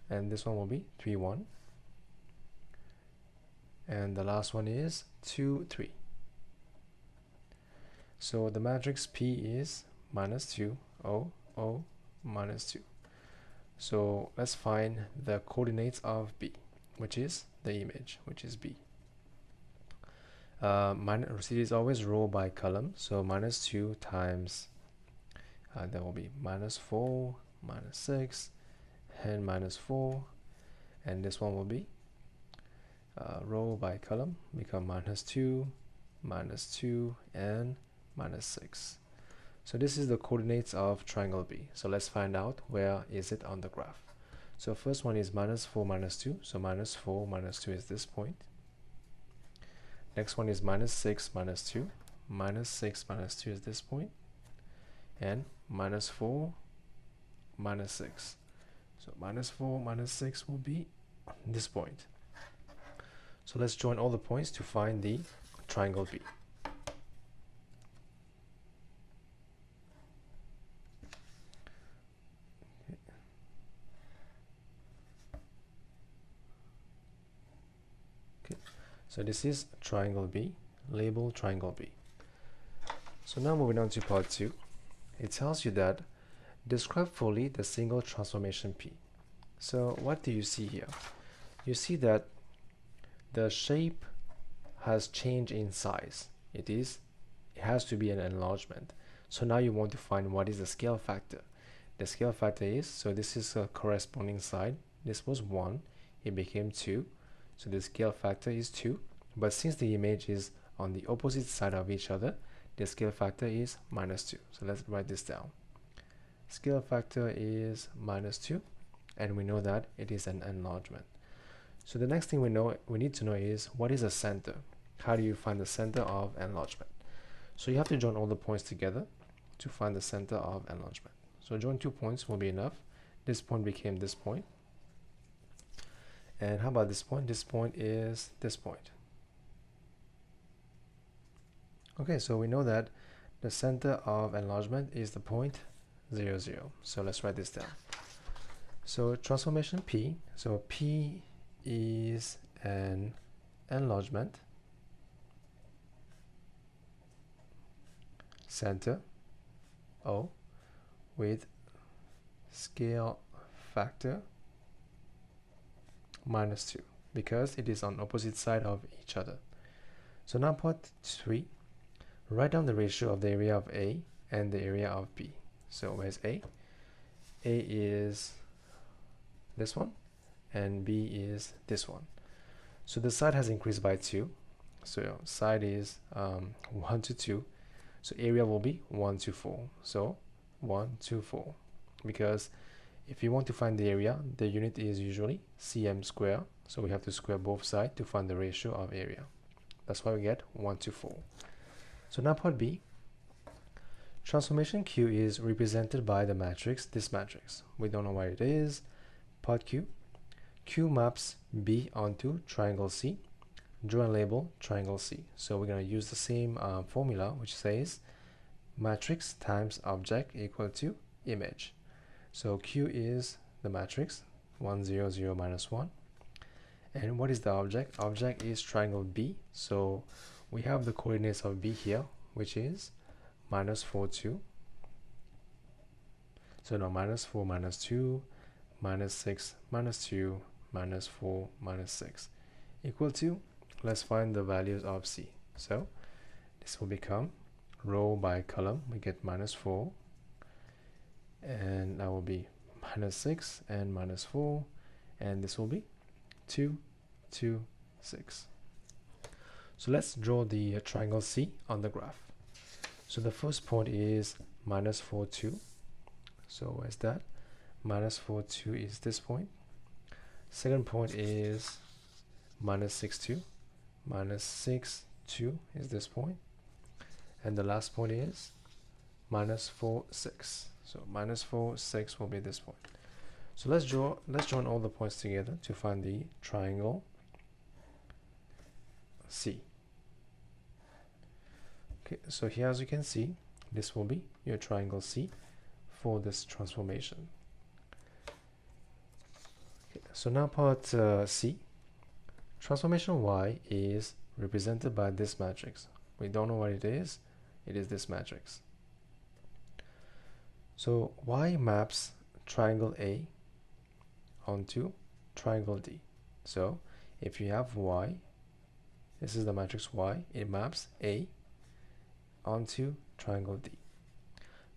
And this one will be 3, 1. And the last one is 2, 3. So the matrix P is minus 2, 0, 0, minus 2. So let's find the coordinates of B, which is the image, which is B. It is always row by column, so minus 2 times, that will be minus 4, minus 6, and minus 4. And this one will be row by column, become minus 2, and minus 6. So this is the coordinates of triangle B. So let's find out where is it on the graph. So first one is minus 4, minus 2. So minus 4, minus 2 is this point. Next one is minus 6, minus 2. Minus 6, minus 2 is this point. And minus 4, minus 6. So minus 4, minus 6 will be this point. So let's join all the points to find the triangle B. Okay. So this is triangle B, label triangle B. So now moving on to part 2. It tells you that describe fully the single transformation P. So what do you see here? You see that the shape has changed in size. It has to be an enlargement. So now you want to find what is the scale factor. the scale factor is, so this is a corresponding side. This was 1, it became 2, so the scale factor is 2. But since the image is on the opposite side of each other, the scale factor is -2. So let's write this down. Scale factor is -2, and we know that it is an enlargement. So the next thing we need to know is, what is a center? How do you find the center of enlargement? So you have to join all the points together to find the center of enlargement. So join 2 points will be enough. This point became this point. And how about this point? This point is this point. Okay, so we know that the center of enlargement is the point 0, 0. So let's write this down. So transformation P, so P is an enlargement center O with scale factor -2 because it is on opposite side of each other. So now part 3, write down the ratio of the area of A and the area of B. So where's A? A is this one and B is this one. So the side has increased by 2. So side is 1 to 2. So area will be 1 to 4. So 1 to 4. Because if you want to find the area, the unit is usually cm square. So we have to square both sides to find the ratio of area. That's why we get 1 to 4. So now part B. Transformation Q is represented by the matrix, this matrix. We don't know what it is. Part Q. Q maps B onto triangle C. Draw and label triangle C. So we're going to use the same formula, which says matrix times object equal to image. So Q is the matrix, 1, 0, 0, -1. And what is the object? Object is triangle B. So we have the coordinates of B here, which is -4, 2. So now -4, -2, -6, -2, -4, -6 equal to, let's find the values of C. So this will become row by column. We get -4, and that will be -6 and -4, and this will be 2, 2, 6. So let's draw the triangle C on the graph. So the first point is -4, 2. So where's that? -4, 2 is this point. Second point is -6, 2. -6, 2 is this point. And the last point is -4, 6. So -4, 6 will be this point. So let's join all the points together to find the triangle C. Okay, so here, as you can see, this will be your triangle C for this transformation. Okay, so now part C. Transformation Y is represented by this matrix. We don't know what it is. It is this matrix. So Y maps triangle A onto triangle D. So if you have Y, this is the matrix Y, it maps A onto triangle D.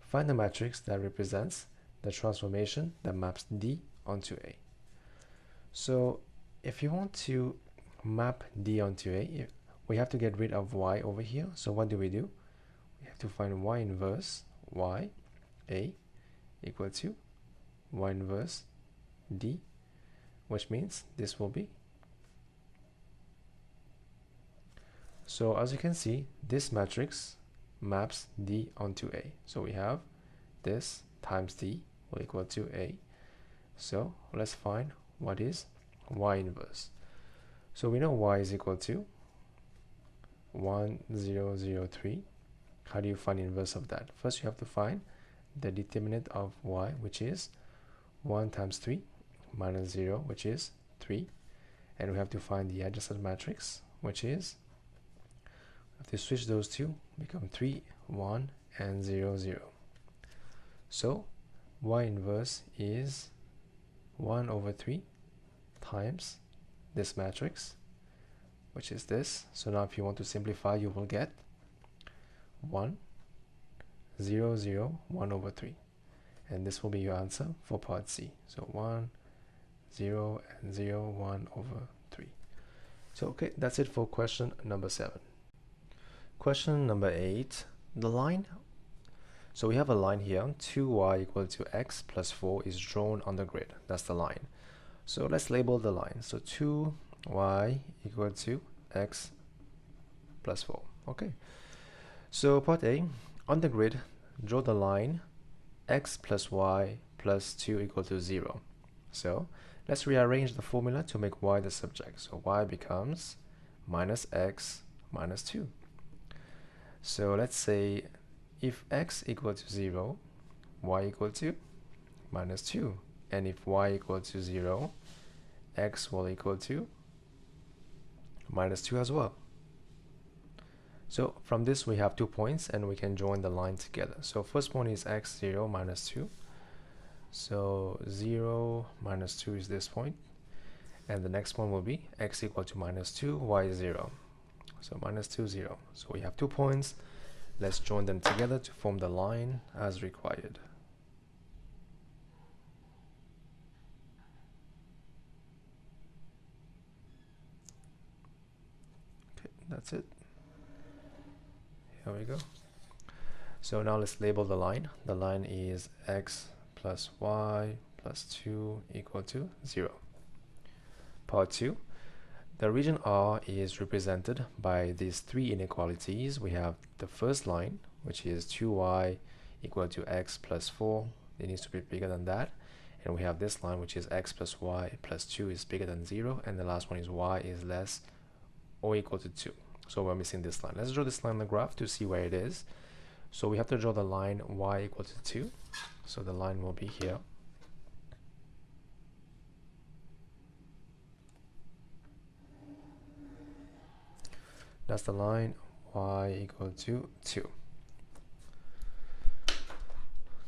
Find the matrix that represents the transformation that maps D onto A. So if you want to map D onto A, we have to get rid of Y over here. So what do? We have to find Y inverse Y A equal to Y inverse D, which means this will be. So as you can see, this matrix maps D onto A. So we have this times D will equal to A. So let's find what is Y inverse. So we know Y is equal to 1, 0, 0, 3. How do you find inverse of that? First, you have to find the determinant of Y, which is 1 times 3 minus 0, which is 3. And we have to find the adjacent matrix, which is, if you switch those two, become 3, 1, and 0, 0. So Y inverse is 1 over 3 times this matrix, which is this. So now if you want to simplify, you will get 1, 0, 0, 1 over 3. and this will be your answer for part C. So 1, 0, and 0, 1 over 3. So okay, that's it for question number 7. Question number 8, the line. So we have a line here, 2y equal to x plus 4 is drawn on the grid. That's the line. So let's label the line. So 2y equal to x plus 4. Okay. So part A, on the grid, draw the line x plus y plus 2 equal to 0. So let's rearrange the formula to make y the subject. So y becomes minus x minus 2. So let's say if x equal to 0, y equal to minus 2. And if y equal to 0, x will equal to minus 2 as well. So from this we have 2 points and we can join the line together. So first point is x 0 minus 2. So 0 minus 2 is this point. And the next one will be x equal to minus 2, y 0. So minus 2, 0. So we have 2 points. Let's join them together to form the line as required. Okay, that's it. Here we go. So now let's label the line. The line is x plus y plus 2 equal to 0. Part 2. The region R is represented by these 3 inequalities. We have the first line, which is 2y equal to x plus 4. It needs to be bigger than that. And we have this line, which is x plus y plus 2 is bigger than 0. And the last one is y is less or equal to 2. So we're missing this line. Let's draw this line on the graph to see where it is. So we have to draw the line y equal to 2. So the line will be here. That's the line y equal to 2.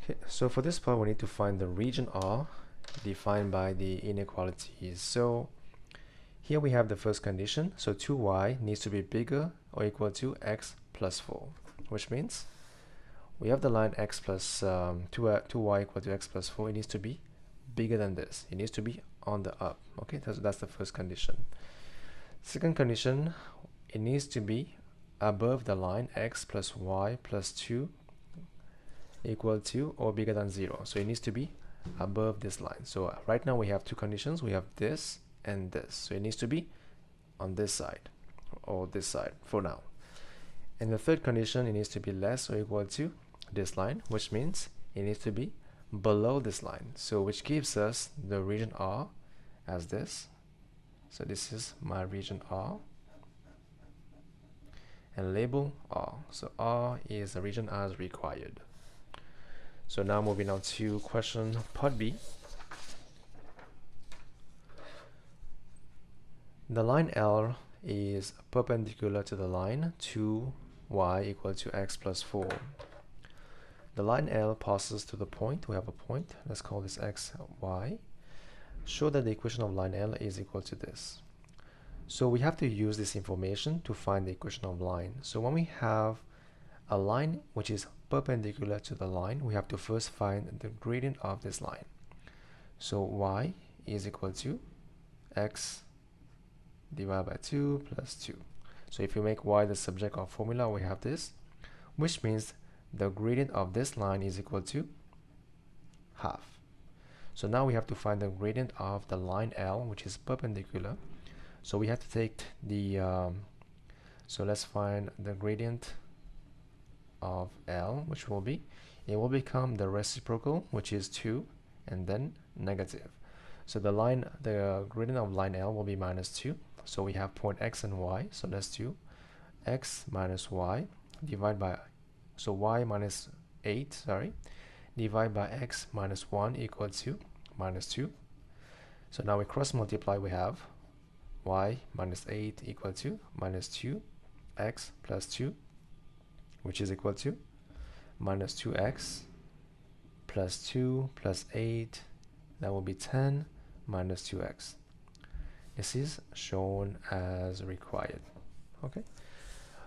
Okay, so for this part we need to find the region R defined by the inequalities. So here we have the first condition. So 2y needs to be bigger or equal to x plus 4, which means we have the line x plus 2y equal to x plus 4. It needs to be bigger than this. It needs to be on the up. Okay, that's the first condition. Second condition, it needs to be above the line x plus y plus 2 equal to or bigger than 0. So it needs to be above this line. So right now we have 2 conditions. We have this and this. So it needs to be on this side or this side for now. And the third condition, it needs to be less or equal to this line, which means it needs to be below this line. So which gives us the region R as this. So this is my region R. And label R. So R is the region as required. So now moving on to question part B. The line L is perpendicular to the line 2y equal to x plus 4. The line L passes to the point. We have a point. Let's call this x, y. Show that the equation of line L is equal to this. So we have to use this information to find the equation of line. So when we have a line which is perpendicular to the line, we have to first find the gradient of this line. So y is equal to x divided by 2 plus 2. So if you make y the subject of formula, we have this, which means the gradient of this line is equal to half. So now we have to find the gradient of the line L, which is perpendicular. So we have to take the, so let's find the gradient of L, which will be, it will become the reciprocal, which is 2, and then negative. So the gradient of line L will be minus 2. So we have point x and y. So let's do x minus y divided by, so y minus 8, sorry, divided by x minus 1 equal to minus 2. So now we cross multiply, we have y minus 8 equal to minus 2x plus 2, which is equal to minus 2x plus 2 plus 8, that will be 10 minus 2x. This is shown as required. Okay,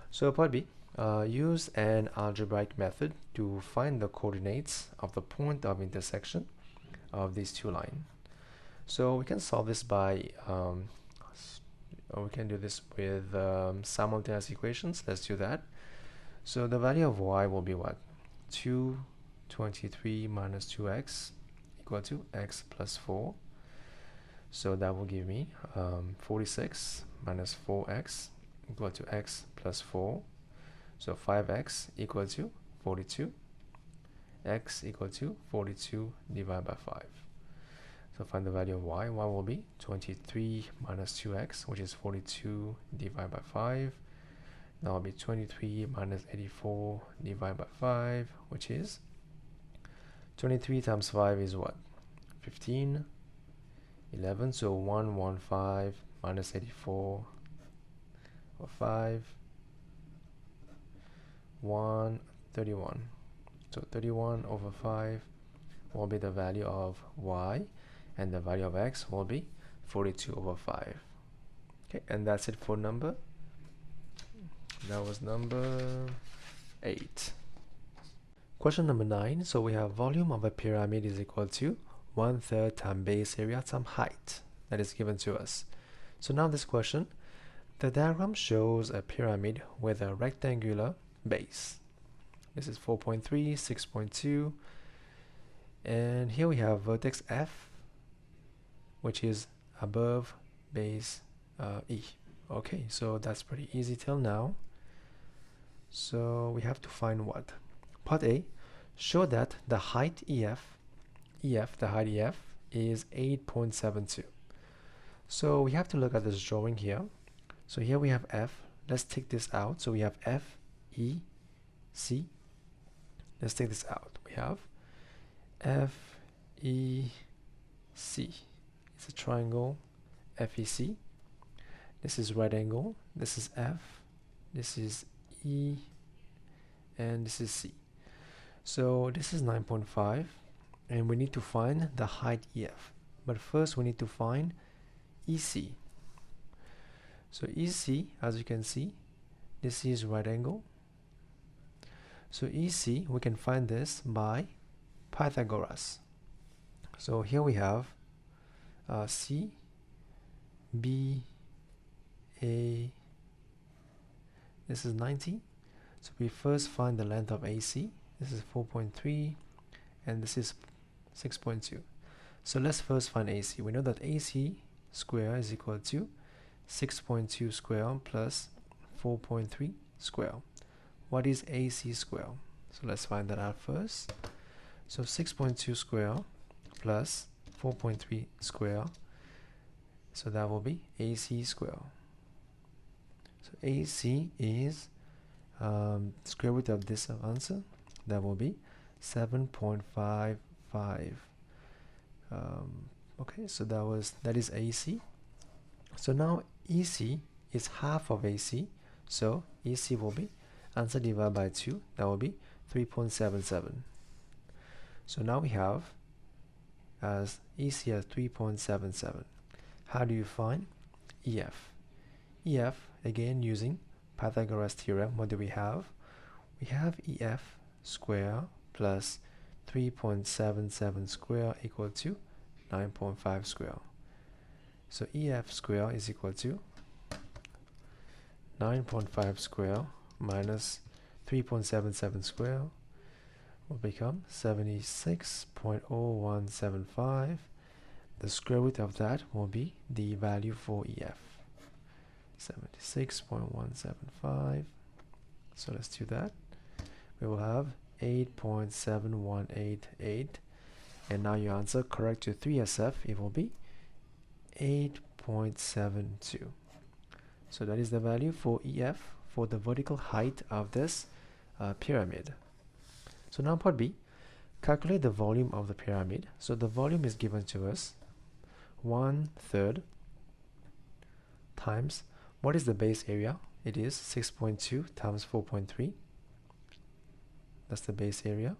so part B, use an algebraic method to find the coordinates of the point of intersection of these two lines. So we can solve this by, or we can do this with simultaneous equations. Let's do that. So the value of y will be what? 223 minus 2x equal to x plus 4. So that will give me 46 minus 4x equal to x plus 4. So 5x equal to 42. X equal to 42 divided by 5. So find the value of y. Y will be 23 minus 2x, which is 42 divided by 5. Now it will be 23 minus 84 divided by 5, which is 23 times 5 is what? 15. 11. So 115 minus 84 or 5. 131. So 31 over 5 will be the value of y, and the value of x will be 42 over 5. Okay, and that's it for number. That was number 8. Question number 9. So we have volume of a pyramid is equal to 1/3 times base area times height. That is given to us. So now this question, the diagram shows a pyramid with a rectangular base. This is 4.3, 6.2, and here we have vertex F, which is above base E. Okay, so that's pretty easy till now. So we have to find what? Part A, show that the height EF, the height EF is 8.72. So we have to look at this drawing here. So here we have F. Let's take this out. So we have F, E, C. Let's take this out. We have F, E, C. It's a triangle, FEC. This is right angle. This is F. This is E. And this is C. So this is 9.5. And we need to find the height EF. But first we need to find EC. So EC, as you can see, this is right angle. So EC, we can find this by Pythagoras. So here we have C, B, A, this is 90. So we first find the length of AC. This is 4.3 and this is 6.2. So let's first find AC. We know that AC square is equal to 6.2 square plus 4.3 square. What is AC square? So let's find that out first. So 6.2 square plus 4.3 square. So that will be AC square. So AC is square root of this answer. That will be 7.55. Okay, so that is AC. So now EC is half of AC. So EC will be answer divided by 2. That will be 3.77. So now we have as EC as 3.77. How do you find EF? EF, again using Pythagoras theorem, what do we have? We have EF square plus 3.77 square equal to 9.5 square. So EF square is equal to 9.5 square minus 3.77 square will become 76.0175. The square root of that will be the value for EF. 76.175. So let's do that. We will have 8.7188, and now your answer correct to 3SF, it will be 8.72. So that is the value for EF for the vertical height of this pyramid. So now part B, calculate the volume of the pyramid. So the volume is given to us 1/3 times, what is the base area? It is 6.2 times 4.3. That's the base area.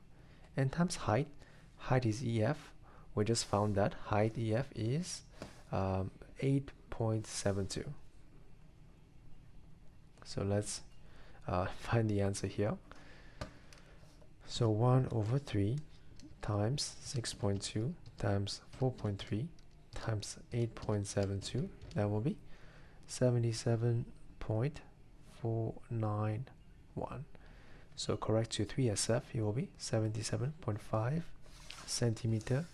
And times height. Height is EF. We just found that height EF is 8.72. So let's find the answer here. So 1 over 3 times 6.2 times 4.3 times 8.72, that will be 77.491. So correct to 3SF, it will be 77.5 centimeter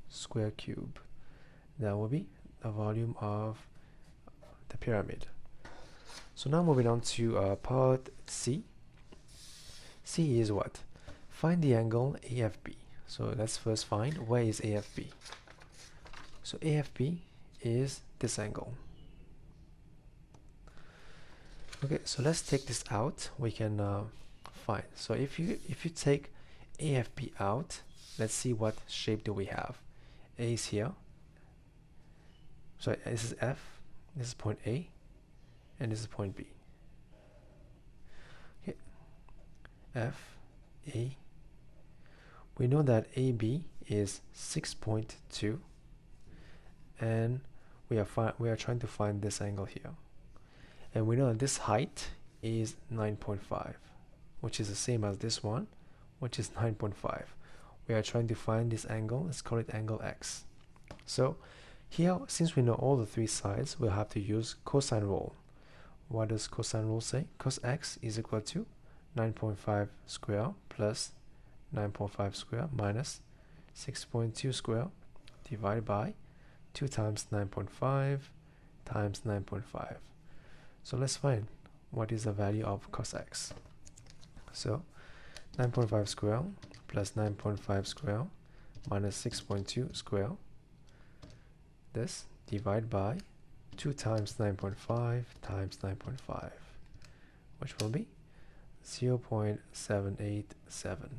square cube. That will be the volume of the pyramid. So now moving on to part C. C is what? Find the angle AFB. So let's first find where is AFB. So AFB is this angle. Okay, so let's take this out. We can find. So if you take AFB out, let's see what shape do we have. A is here. So this is F. This is point A, and this is point B. Okay. F, A. We know that AB is 6.2, and we are trying to find this angle here, and we know that this height is 9.5, which is the same as this one, which is 9.5. We are trying to find this angle. Let's call it angle X. So here, since we know all the three sides, we'll have to use cosine rule. What does cosine rule say? Cos X is equal to 9.5 square plus 9.5 square minus 6.2 square divided by 2 times 9.5 times 9.5. So let's find what is the value of cos X. So 9.5 square plus 9.5 square minus 6.2 square. This divided by 2 times 9.5 times 9.5, which will be 0.787.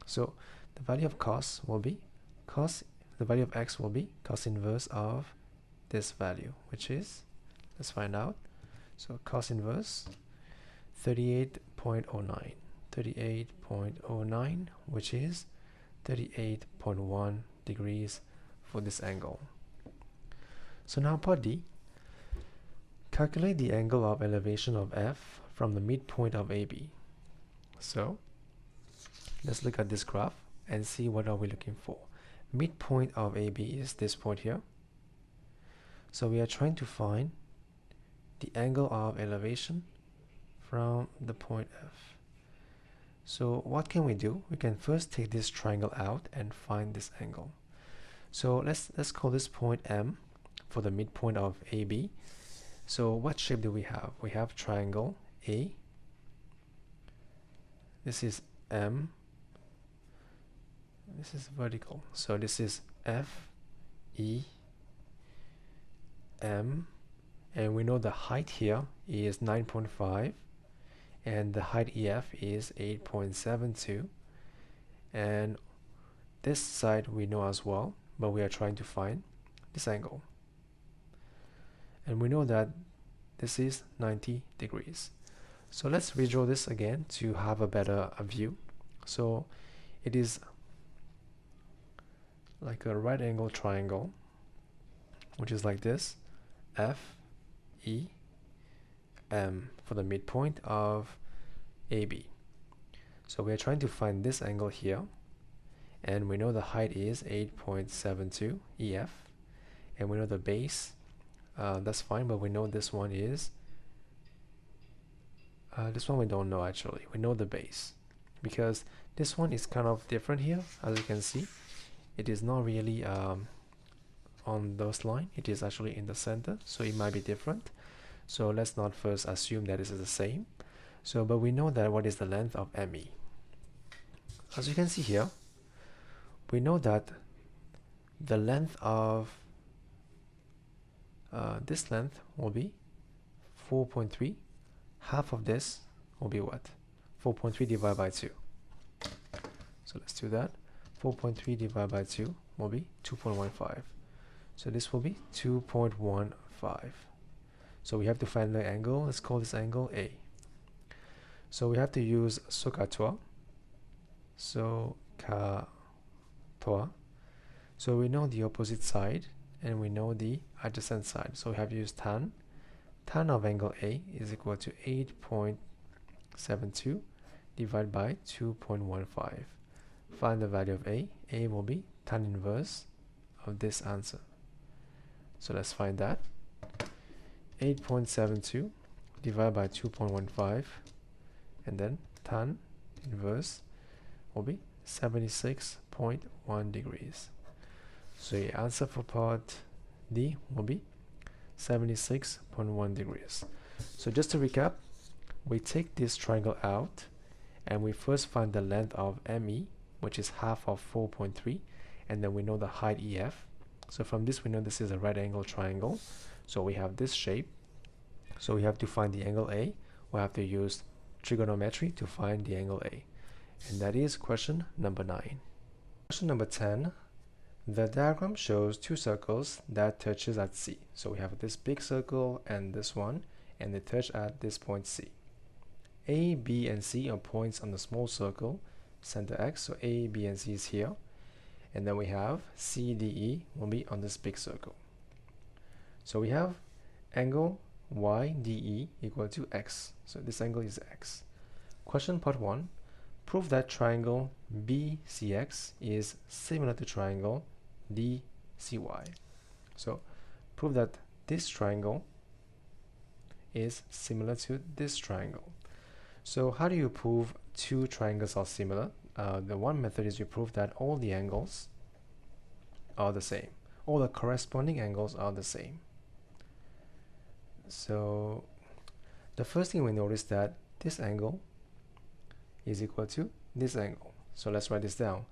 So the value of cos will be the value of X will be cos inverse of this value, which is, let's find out. So cos inverse 38.09, 38.09, which is 38.1 degrees for this angle. So now part D, calculate the angle of elevation of F from the midpoint of AB. So let's look at this graph and see what are we looking for. Midpoint of AB is this point here. So we are trying to find the angle of elevation from the point F. So what can we do? We can first take this triangle out and find this angle. So let's call this point M for the midpoint of AB. So what shape do we have? We have triangle A. This is M. This is vertical. So this is F, E, M, and we know the height here is 9.5 and the height EF is 8.72, and this side we know as well, but we are trying to find this angle. And we know that this is 90 degrees. So let's redraw this again to have a better view. So it is like a right angle triangle, which is like this, F, E, M for the midpoint of AB. So we are trying to find this angle here, and we know the height is 8.72 EF, and we know the base. That's fine, but we know this one is this one we don't know actually. We know the base because this one is kind of different here. As you can see, it is not really on those lines. It is actually in the center, so it might be different. So let's not first assume that this is the same. So but we know that what is the length of ME. As you can see here, we know that the length of this length will be 4.3. Half of this will be what? 4.3 divided by 2. So let's do that. 4.3 divided by 2 will be 2.15. So this will be 2.15. So we have to find the angle. Let's call this angle A. So we have to use SOHCAHTOA. SOHCAHTOA. So we know the opposite side and we know the adjacent side. So we have to use tan. Tan of angle A is equal to 8.72 0.72 divided by 2.15. Find the value of A. A will be tan inverse of this answer. So let's find that. 8.72 divided by 2.15, and then tan inverse will be 76.1 degrees. So your answer for part D will be 76.1 degrees. So just to recap, we take this triangle out and we first find the length of ME, which is half of 4.3, and then we know the height EF. So from this we know this is a right angle triangle. So we have this shape. So we have to find the angle A. We have to use trigonometry to find the angle A. And that is question number 9. Question number 10. The diagram shows two circles that touches at C. So we have this big circle and this one, and they touch at this point C. A, B, and C are points on the small circle, center X. So A, B, and C is here. And then we have C, D, E will be on this big circle. So we have angle YDE equal to X. So this angle is X. Question part 1. Prove that triangle BCX is similar to triangle DCY. So prove that this triangle is similar to this triangle. So how do you prove two triangles are similar? The one method is you prove that all the angles are the same. All the corresponding angles are the same. So the first thing we notice that this angle is equal to this angle. So let's write this down.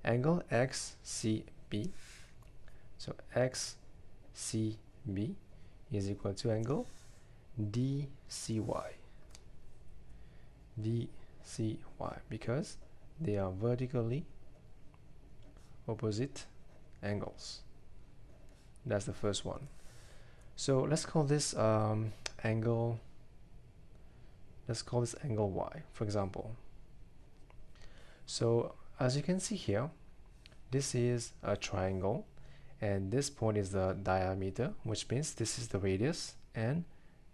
Angle XCB. So XCB is equal to angle DCY. DCY, because they are vertically opposite angles. That's the first one. So let's call this angle. Let's call this angle Y, for example. So as you can see here, this is a triangle, and this point is the diameter, which means this is the radius, and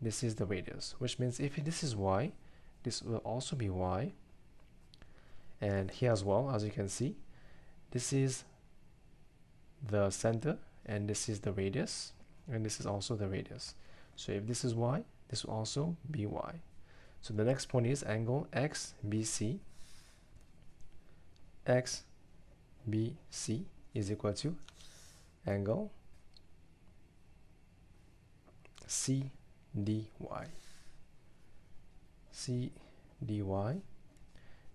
this is the radius, which means if this is Y, this will also be Y. And here as well, as you can see, this is the center, and this is the radius, and this is also the radius. So if this is Y, this will also be Y. So the next point is angle XBC. XBC is equal to angle CDY. CDY,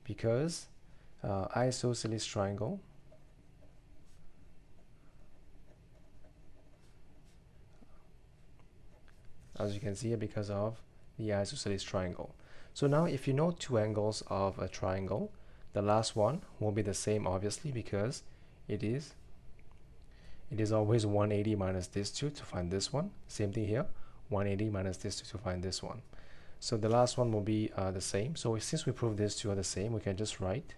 because isosceles triangle as you can see here, because of the isosceles triangle. So now if you know two angles of a triangle, the last one will be the same, obviously, because it is always 180 minus this 2 to find this one. Same thing here, 180 minus this 2 to find this one. So the last one will be the same. So since we proved these two are the same, we can just write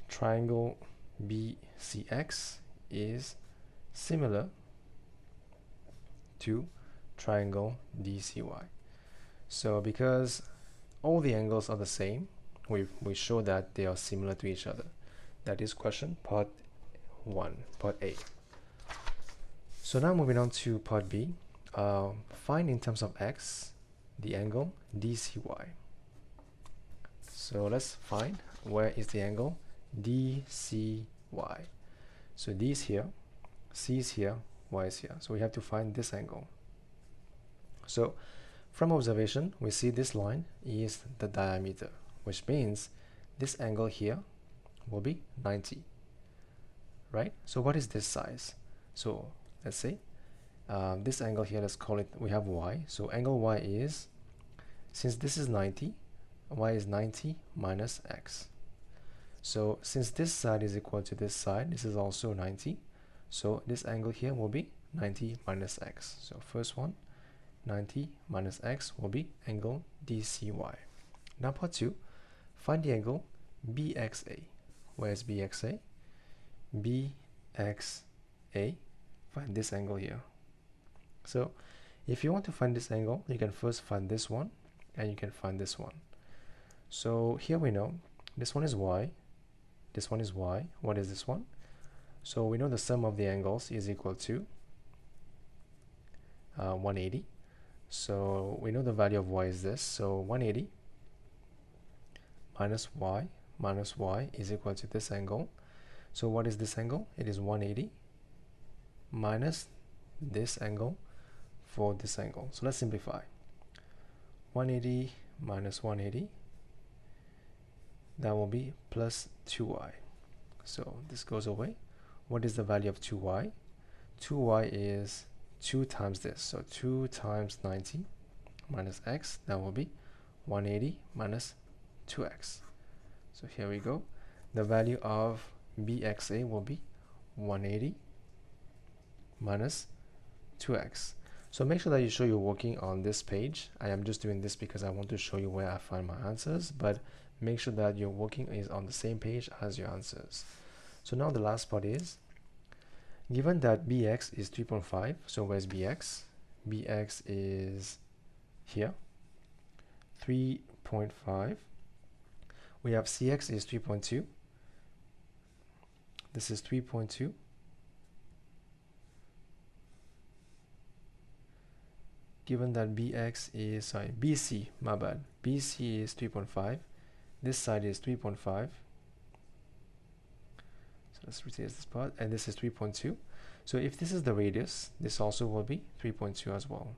triangle BCX is similar to triangle DCY. So because all the angles are the same, we show that they are similar to each other. That is question part 1, part A. So now moving on to part B. Find in terms of X the angle DCY. So let's find where is the angle DCY. So D is here, C is here, Y is here. So we have to find this angle. So from observation, we see this line is the diameter, which means this angle here will be 90, right? So what is this size? So let's say this angle here, let's call it, we have Y. So angle Y is, since this is 90, Y is 90 minus X. So since this side is equal to this side, this is also 90. So this angle here will be 90 minus X. So first one, 90 minus X will be angle DCY. Now part 2, find the angle BXA. Where is BXA? BXA, find this angle here. So if you want to find this angle, you can first find this one, and you can find this one. So here we know this one is y, this one is y. What is this one? So we know the sum of the angles is equal to 180. So we know the value of y is this. So 180 minus y is equal to this angle. So what is this angle? It is 180 minus this angle for this angle. So let's simplify. 180 minus 180, that will be plus 2y. So this goes away. What is the value of 2y? 2y is 2 times this. So 2 times 90 minus x, that will be 180 minus 2x. So here we go. The value of BXA will be 180 minus 2x. So make sure that you show you're working on this page. I am just doing this because I want to show you where I find my answers, but make sure that your working is on the same page as your answers. So now the last part is, given that BX is 3.5, so where's BX? BX is here, 3.5. We have CX is 3.2. This is 3.2. Given that BC, my bad. BC is 3.5. This side is 3.5. So let's retrace this part. And this is 3.2. So if this is the radius, this also will be 3.2 as well.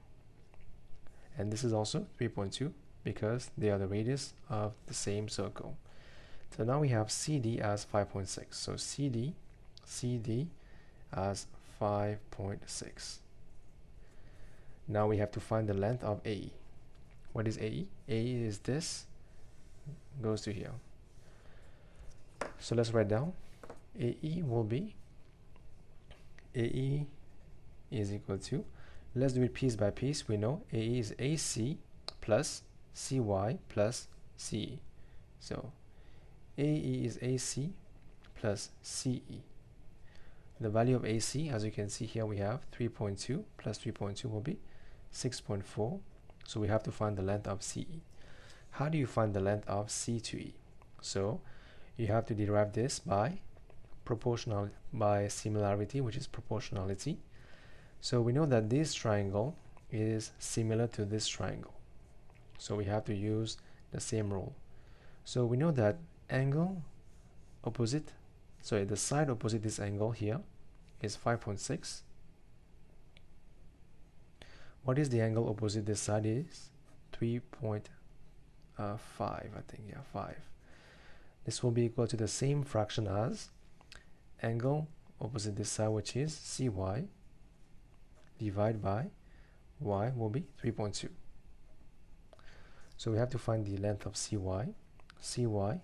And this is also 3.2 because they are the radius of the same circle. So now we have CD as 5.6. So CD as 5.6. Now we have to find the length of AE. What is AE? AE is this, goes to here. So let's write down. AE will be, AE is equal to, let's do it piece by piece. We know AE is AC plus CY plus CE. So AE is AC plus CE. The value of AC, as you can see here, we have 3.2 plus 3.2 will be 6.4. So we have to find the length of CE. How do you find the length of C to E? So you have to derive this by similarity, which is proportionality. So we know that this triangle is similar to this triangle. So we have to use the same rule. So we know that the side opposite this angle here is 5.6. What is the angle opposite this side is 3.5, I think, yeah, 5. This will be equal to the same fraction as angle opposite this side, which is CY, divided by y will be 3.2. So we have to find the length of CY. CY,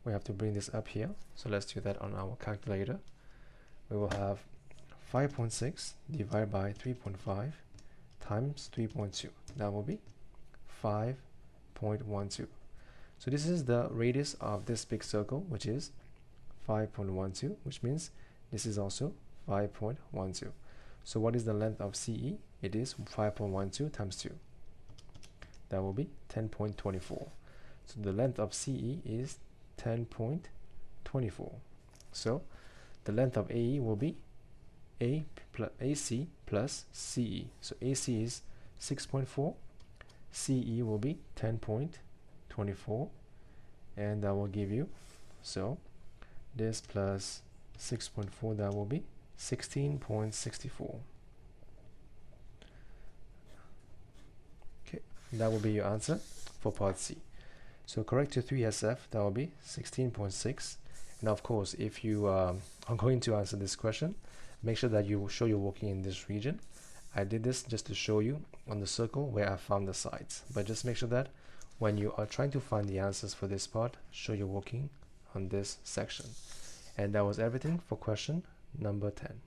we have to bring this up here. So let's do that on our calculator. We will have 5.6 divided by 3.5 times 3.2. That will be 5.12. So this is the radius of this big circle, which is 5.12, which means this is also 5.12. So what is the length of CE? It is 5.12 times 2. That will be 10.24. So the length of CE is 10.24. So the length of AE will be AC plus CE. So AC is 6.4, CE will be 10.24, and that will give you, so this plus 6.4, that will be 16.64. Okay, that will be your answer for part C. So correct to 3SF, that will be 16.6. And of course, if you are going to answer this question, make sure that you show you're working in this region. I did this just to show you on the circle where I found the sides, but just make sure that when you are trying to find the answers for this part, show you're working on this section. And that was everything for question number 10.